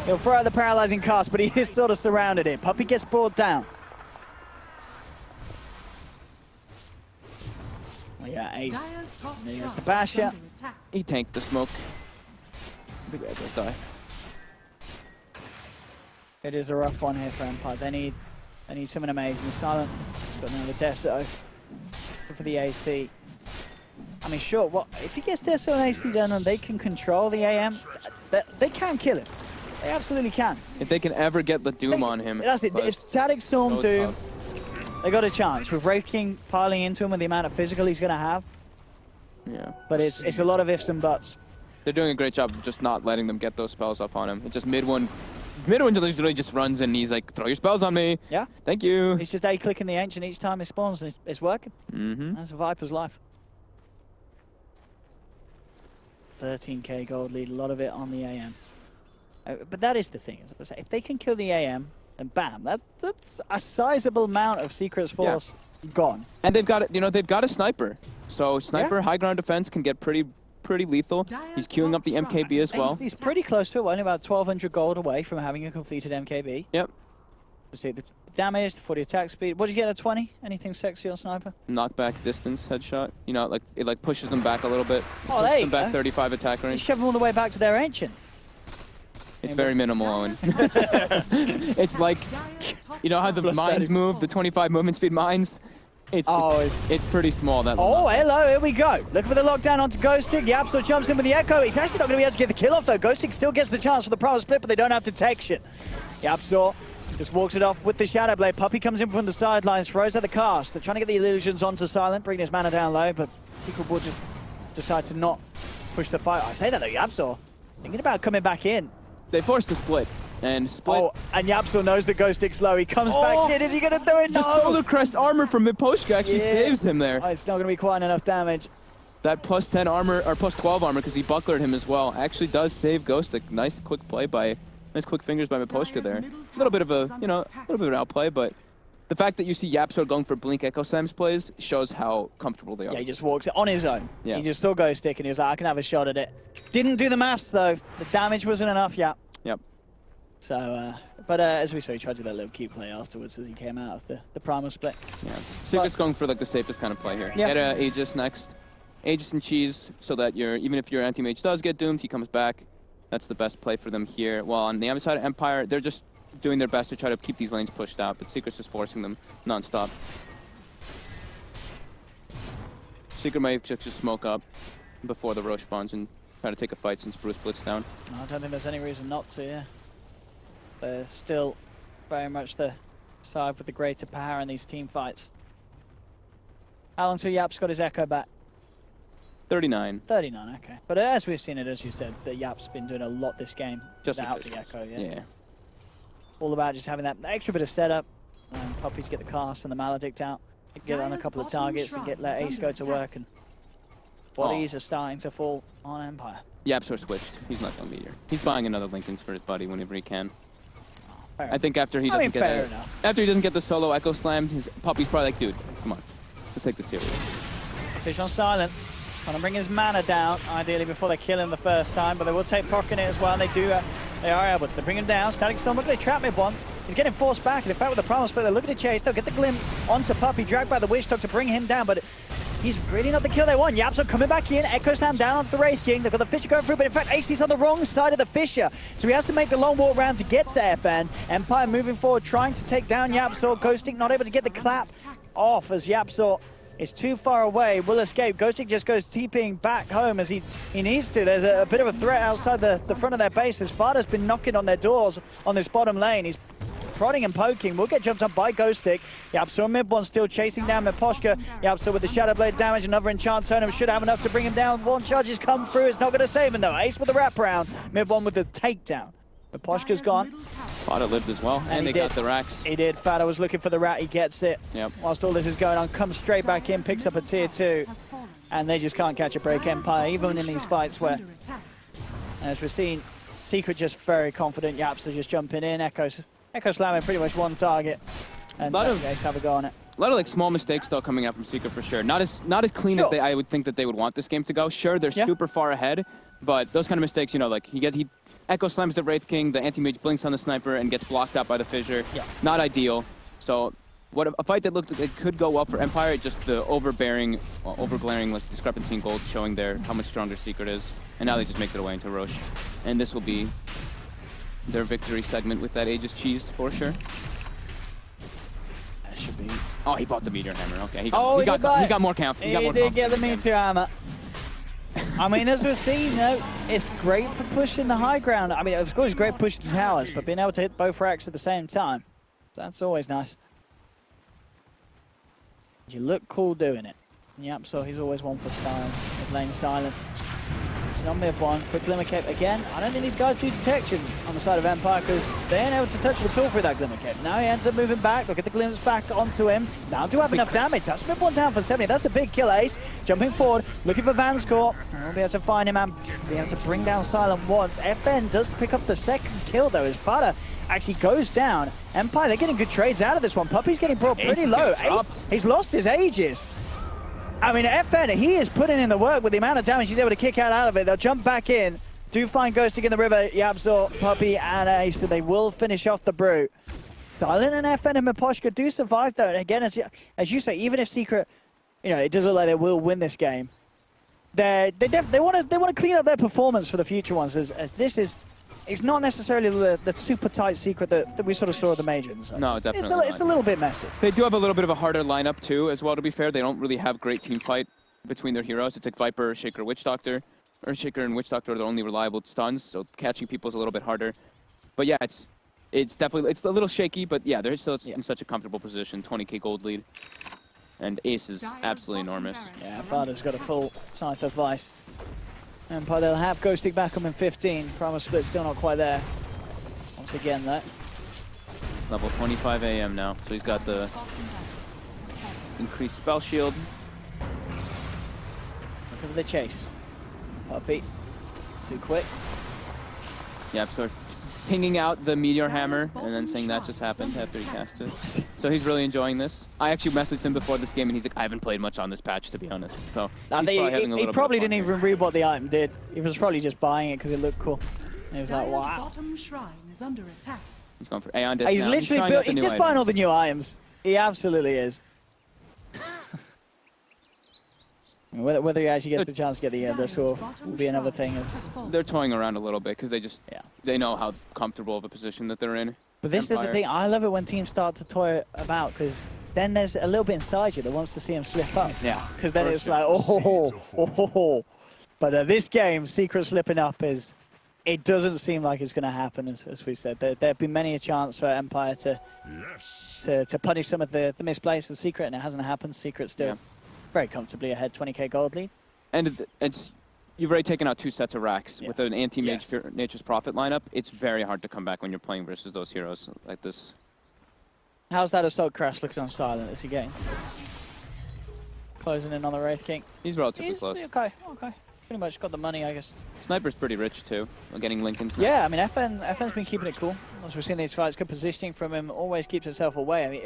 He'll throw out the paralyzing cast, but he is sort of surrounded it. Puppey gets brought down. Oh, yeah, Ace. There's the Basher. He tanked the smoke. Big guy does die. It is a rough one here for Empire. They need something amazing. Silent. He's got another Desto for the AC. I mean, sure, if he gets Desto and AC done and they can control the AM, they can kill him. They absolutely can. If they can ever get the Doom on him. That's it. If Static Storm Doom, they got a chance. With Wraith King piling into him with the amount of physical he's going to have. Yeah. But it's a lot of ifs and buts. They're doing a great job of just not letting them get those spells off on him. It's just mid one literally just runs and he's like, throw your spells on me. Yeah. Thank you. He's just A-clicking the Ancient each time he spawns and it's working. Mm-hmm. That's a Viper's life. 13k gold lead, a lot of it on the AM. But that is the thing. As I say, if they can kill the AM, then bam, that's a sizable amount of Secret's force gone. And they've got it. You know, they've got a sniper. So sniper high ground defense can get pretty lethal. He's queuing up the MKB as well. He's pretty close to it. Only about 1,200 gold away from having a completed MKB. Yep. You see the damage, the 40 attack speed. What did you get at 20? Anything sexy on sniper? Knockback distance headshot. You know, like it pushes them back a little bit. Oh, there you them back go. 35 attack range. Just shove them all the way back to their Ancient. It's very minimal, Owen. It's like, you know how the mines move, the 25 movement speed mines? It's pretty small. That Hello, here we go. Looking for the lockdown onto Ghostic. YapzOr jumps in with the Echo. He's actually not going to be able to get the kill off, though. Ghostic still gets the chance for the promo split, but they don't have detection. YapzOr just walks it off with the Shadow Blade. Puppey comes in from the sidelines, throws out the cast. They're trying to get the illusions onto Silent, bringing his mana down low, but Secret will just decide to not push the fight. I say that, though, YapzOr thinking about coming back in. They forced the split. And split. Oh, and YapzOr knows that Ghostic's low. He comes back in. Is he going to do it? No! The Solar Crest armor from mid-post actually saves him there. Oh, it's not going to be quite enough damage. That plus 10 armor, or plus 12 armor, because he bucklered him as well, actually does save Ghostic. Nice quick play by, nice quick fingers by Miposhka there. A little bit of a, you know, a little bit of an outplay, but the fact that you see YapzOr going for Blink Echo Slams plays shows how comfortable they are. Yeah, he just walks it on his own. Yeah. He just saw Ghostic and he was like, I can have a shot at it. Didn't do the maths though. The damage wasn't enough yet. Yep. So, but as we saw, he tried to do that little cute play afterwards as he came out of the primal split. Yeah. Secret's going for like the safest kind of play here. Yeah. Get Aegis next. Aegis and Cheese, so that even if your anti-mage does get doomed, he comes back. That's the best play for them here. While on the other side of Empire, they're just doing their best to try to keep these lanes pushed out, but Secret's just forcing them non-stop. Secret might just smoke up before the Roche spawns and try to take a fight since Bruce splits down. No, I don't think there's any reason not to, yeah. They're still very much the side with the greater power in these team fights. How long till Yap's got his Echo back? 39. 39, okay. But as we've seen it, as you said, the Yap's been doing a lot this game Just without the Echo, yeah. All about just having that extra bit of setup, and Puppey to get the cast and the Maledict out, get on a couple of targets and let Ace go to work, and bodies are starting to fall on Empire. YapzOr switched. He's not going Meteor. He's buying another Lincolns for his buddy whenever he can. Fair think after he doesn't get the solo Echo Slam, his Puppey's probably like, dude, come on, let's take this serious. Fish on Silent, trying to bring his mana down, ideally before they kill him the first time, but they will take Proc in it as well, and they are able to. They bring him down, Static Storm, look at they trap mid one. He's getting forced back, and in fact with the Primal Split, they're looking to chase, they'll get the glimpse onto Puppey, dragged by the Witch Dog to bring him down, but he's really not the kill they want. YapzOr coming back in, Echo Slam down onto the Wraith King. They've got the Fissure going through, but in fact AC's on the wrong side of the Fissure, so he has to make the long walk round to get to FN. Empire moving forward, trying to take down YapzOr. Ghostic not able to get the clap off as YapzOr is too far away, will escape. Ghostic just goes TPing back home as he needs to. There's a bit of a threat outside the front of their base as FATA's been knocking on their doors on this bottom lane. He's prodding and poking, will get jumped up by Ghostic. YapzOr mid one still chasing down Miposhka. YapzOr with the Shadow Blade damage, another enchant totem should have enough to bring him down. One charge has come through, it's not going to save him though. Ace with the wraparound, mid one with the takedown. Miposhka's gone. FATA lived as well, and they got the racks. He did. FATA was looking for the rat, he gets it. Yep. Whilst all this is going on, comes straight back in, picks up a tier 2, and they just can't catch a break. Empire, even in these fights where, as we've seen, Secret just very confident. YapzOr just jumping in, Echo slamming pretty much one target, and Ace have a go on it. A lot of like small mistakes still coming out from Secret for sure. Not as clean as I would think that they would want this game to go. Sure, they're super far ahead, but those kind of mistakes, you know, like he Echo slams the Wraith King, the anti-mage blinks on the sniper and gets blocked out by the Fissure. Yeah. Not ideal. So a fight that looked like it could go well for Empire, just the overglaring like discrepancy in gold showing how much stronger Secret is. And now they just make their way into Roche. And this will be their victory segment with that Aegis Cheese for sure. That should be. Oh, he bought the Meteor Hammer. Okay, he got more camp. He did get the Meteor Hammer. I mean, as we've seen, you know, it's great for pushing the high ground. I mean, of course, it's great pushing the towers, but being able to hit both racks at the same time, that's always nice. You look cool doing it. YapzOr, he's always one for style. Mid lane Silent. Thompson on mid one. Quick Glimmer Cape again. I don't think these guys do detection on the side of Empire because they ain't able to touch him at all through that Glimmer Cape. Now he ends up moving back. Look at the glimmers back onto him. Now do have enough damage. That's mid one down for 70. That's a big kill, Ace. Jumping forward, looking for Vanscore. We'll be able to find him and be able to bring down Silent once. FN does pick up the second kill though as FATA actually goes down. Empire, they're getting good trades out of this one. Puppey's getting brought pretty low. Ace, he's lost his ages. I mean, FN, he is putting in the work with the amount of damage he's able to kick out of it. They'll jump back in. Do find Ghosting in the river. YapzOr, Puppey, and Ace, so they will finish off the Brute. Silent and FN and Miposhka do survive, though. And again, as you say, even if Secret, you know, it does look like they will win this game, they want to clean up their performance for the future ones. As this is, it's not necessarily the super tight Secret that we sort of saw at the majors. So No, definitely it's a little bit messy. They do have a little bit of a harder lineup too, as well, to be fair. They don't really have great team fight between their heroes. It's like Viper, Shaker, Witch Doctor. Or Shaker and Witch Doctor are the only reliable stuns, so catching people is a little bit harder. But yeah, it's definitely, it's a little shaky, but yeah, they're still in such a comfortable position. 20k gold lead. And Ace is absolutely enormous. Yeah, FATA's got a full Scythe of Vice. Empire, they'll have Ghosting back up in 15. Primal Split still not quite there. Once again, though. Level 25 AM now, so he's got the increased spell shield. Looking for the chase. Puppey, too quick. YapzOr pinging out the Meteor Hammer and then saying that just happened after he cast it. So he's really enjoying this. I actually messaged him before this game and he's like, I haven't played much on this patch, to be honest. So he probably didn't even read what the item did. He was probably just buying it because it looked cool. And he was like, wow. Bottom shrine is under attack. He's going for Aeon Disc He's now. literally built, he's just buying all the new items. He absolutely is. Whether he actually gets the chance to get the score will be another thing. They're toying around a little bit because they know how comfortable of a position that they're in. But this is the thing, I love it when teams start to toy about because then there's a little bit inside you that wants to see him slip up. Yeah. Because then it's like, oh. But this game, Secret slipping up it doesn't seem like it's going to happen, as we said. There have been many a chance for Empire to punish some of the misplays for Secret, and it hasn't happened. Secret still very comfortably ahead, 20k gold lead. And you've already taken out 2 sets of racks. With an anti-mage Nature's Prophet lineup. It's very hard to come back when you're playing versus those heroes like this. How's that Assault Crash looking on Silent? Is he getting closing in on the Wraith King? He's relatively close. Okay. Pretty much got the money, I guess. Sniper's pretty rich too. We're getting Lincoln's now. Yeah, I mean, FN's been keeping it cool. As we've seen these fights, good positioning from him, always keeps himself away. I mean,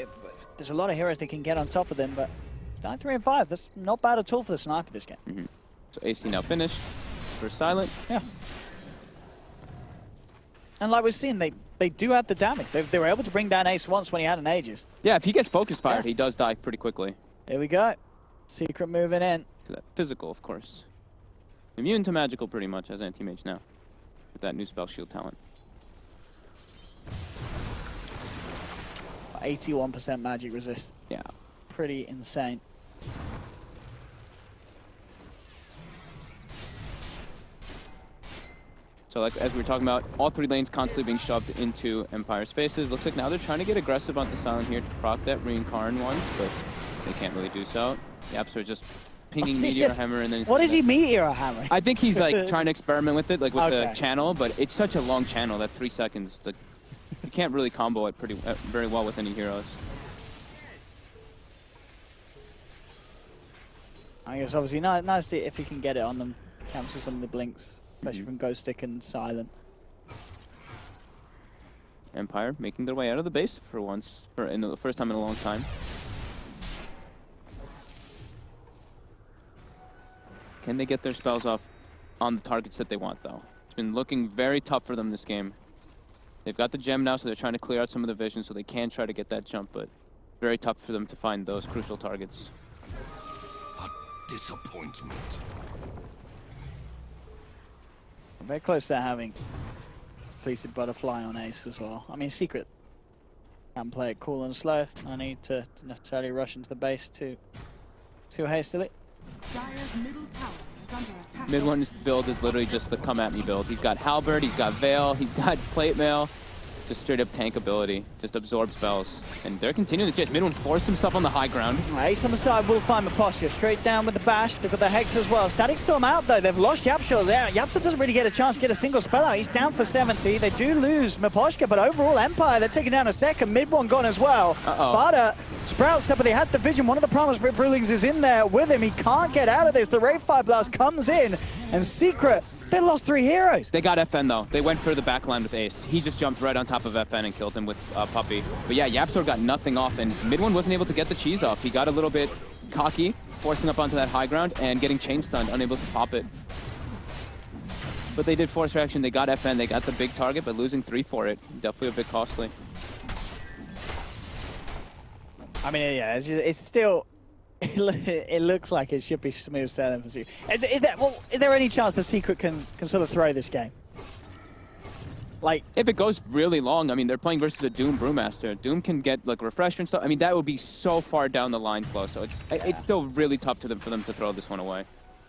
there's a lot of heroes that can get on top of them, but it's 9-3 and 5. That's not bad at all for the sniper this game. So AC now finished for Silent. Yeah. And like we've seen, they do have the damage. They were able to bring down Ace once when he had an Aegis. Yeah, if he gets focus fired, he does die pretty quickly. Here we go. Secret moving in. To that physical, of course. Immune to magical pretty much as anti-mage now. With that new spell shield talent. 81% magic resist. Yeah. Pretty insane. So like as we were talking about, all 3 lanes constantly being shoved into Empire's faces. Looks like now they're trying to get aggressive onto Silent here to proc that Reincarn once, but they can't really do so. YapzOr just pinging Meteor Hammer and then what is he Meteor Hammer? I think he's like trying to experiment with it, like with the channel, but it's such a long channel, that's 3 seconds. Like, you can't really combo it very well with any heroes. I guess obviously nice if you can get it on them, cancel some of the blinks, especially from Ghost Stick and Silent. Empire making their way out of the base for once, in the first time in a long time. Can they get their spells off on the targets that they want, though? It's been looking very tough for them this game. They've got the gem now, so they're trying to clear out some of the vision so they can try to get that jump, but very tough for them to find those crucial targets. A disappointment. Very close to having Fleeted Butterfly on Ace as well. I mean, Secret can play it cool and slow. No need to necessarily rush into the base too hastily. Dire's middle tower is under attack. Mid one's build is literally just the come at me build. He's got Halberd, he's got Veil, he's got Plate Mail. Just straight up tank ability, just absorb spells. And they're continuing to chase. Mid one forced himself on the high ground. Ace on the side will find the posture. Straight down with the bash. They've got the Hex as well. Static Storm out though. They've lost YapzOr there. YapzOr doesn't really get a chance to get a single spell out. He's down for 70. They do lose Miposhka, but overall Empire, they're taking down a second. Mid one gone as well. FATA sprouts up, but they had the vision. One of the Primal Spirit Brewlings is in there with him. He can't get out of this. The Rave Fire Blast comes in, and Secret, they lost 3 heroes. They got FN though. They went for the backline with Ace. He just jumped right on top of FN and killed him with Puppey. But yeah, YapzOr got nothing off, and mid one wasn't able to get the cheese off. He got a little bit cocky, forcing up onto that high ground and getting chain stunned, unable to pop it. But they did force reaction. They got FN. They got the big target, but losing 3 for it, definitely a bit costly. I mean, yeah, it's still. It looks like it should be smooth sailing for Secret. Is there any chance the Secret can sort of throw this game? Like, if it goes really long, I mean, they're playing versus a Doom Brewmaster. Doom can get like refresher and stuff. I mean, that would be so far down the line slow. So it's still really tough for them to throw this one away.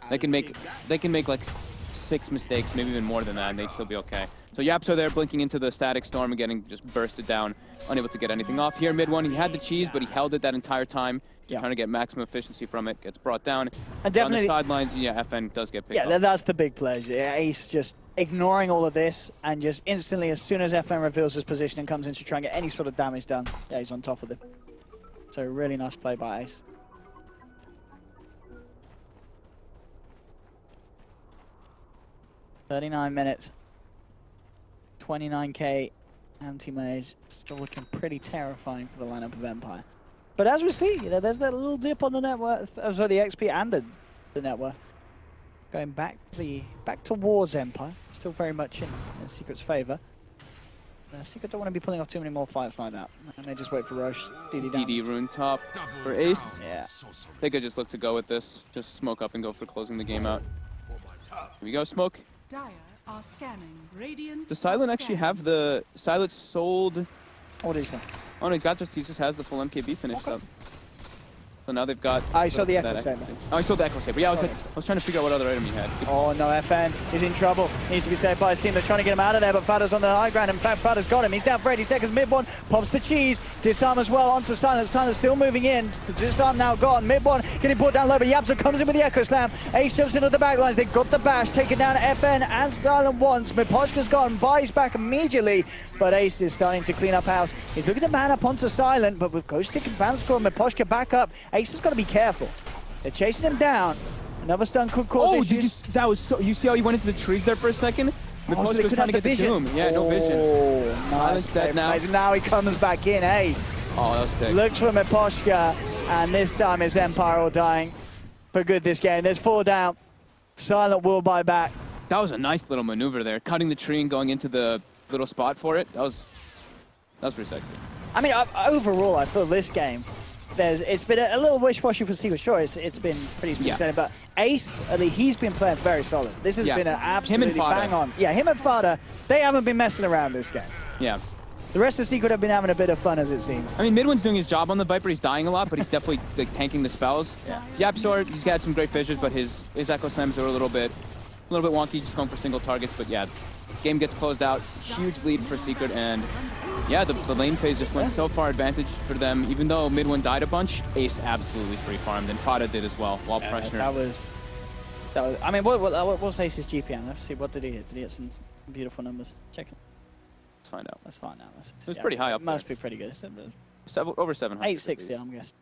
They can make like 6 mistakes, maybe even more than that, and they'd still be okay. So YapzOr there blinking into the Static Storm and getting just bursted down, unable to get anything off. Here mid one, he had the cheese, but he held it that entire time. Trying to get maximum efficiency from it, gets brought down. And definitely on the sidelines, yeah, FN does get picked up. Yeah, that's the big play. Ace just ignoring all of this and just instantly, as soon as FN reveals his position and comes in to try and get any sort of damage done, yeah, he's on top of it. So really nice play by Ace. "39 minutes, 29k anti-mage, still looking pretty terrifying for the lineup of Empire. But as we see, you know, there's that little dip on the net worth, sorry, the XP and the net worth. Going back towards Empire, still very much in Secret's favour. Secret don't want to be pulling off too many more fights like that. And they just wait for Roche, DD down. DD rune top for Ace. Yeah. They could just look to go with this. Just smoke up and go for closing the game out. Here we go, smoke. Dire are scanning. Radiant. Does Silent actually have the Silent sold? What is that? Oh no, he just has the full MKB finished up. So now they've got. I saw the that Echo Saber. Oh, I saw the Echo Saber. Yeah, I was trying to figure out what other item he had. Oh no, FN is in trouble. Needs to be saved by his team. They're trying to get him out of there, but FATA's on the high ground. In fact, FATA's got him. He's down for 80 seconds. Mid one pops the cheese. Disarm as well onto Silent. Silent's still moving in. The disarm now gone. Mid one getting put down low, but YapzOr comes in with the Echo Slam. Ace jumps into the back lines. They've got the bash. Taken down FN and Silent once. Miposhka's gone. Buys back immediately, but Ace is starting to clean up house. He's looking to man up onto Silent, but with Ghost Stick and Vanscore, Miposhka back up. Ace has got to be careful. They're chasing him down. Another stun could cause issues. That was so. You see how he went into the trees there for a second? So was trying to get the Doom. Yeah, no vision. Oh, nice. Dead now. Now he comes back in. Ace. Oh, that was sick. Looks for Miposhka, and this time it's Empire all dying for good this game. There's 4 down. Silent will buy back. That was a nice little maneuver there, cutting the tree and going into the little spot for it. That was pretty sexy. I mean, overall, I feel this game, it's been a little wish-washy for Secret. Sure, it's been pretty smooth, but Ace, he's been playing very solid. This has been an absolutely bang on. Yeah, him and FATA, they haven't been messing around this game. Yeah. The rest of Secret have been having a bit of fun, as it seems. I mean, Midwin's doing his job on the Viper. He's dying a lot, but he's definitely like tanking the spells. Yeah. YapzOr, he's got some great fissures, but his Echo Slams are a little bit wonky, just going for single targets. But yeah, game gets closed out. Huge lead for Secret, and yeah, the lane phase just went so far advantage for them. Even though Midwin died a bunch, Ace absolutely free farmed, and FATA did as well while pressuring. That was. I mean, what was Ace's GPM? Let's see. What did he hit? Did he hit some beautiful numbers? Check it. Let's find out. Let's find out. It was pretty high up. Must be pretty good. Over 700. 860, I'm guessing.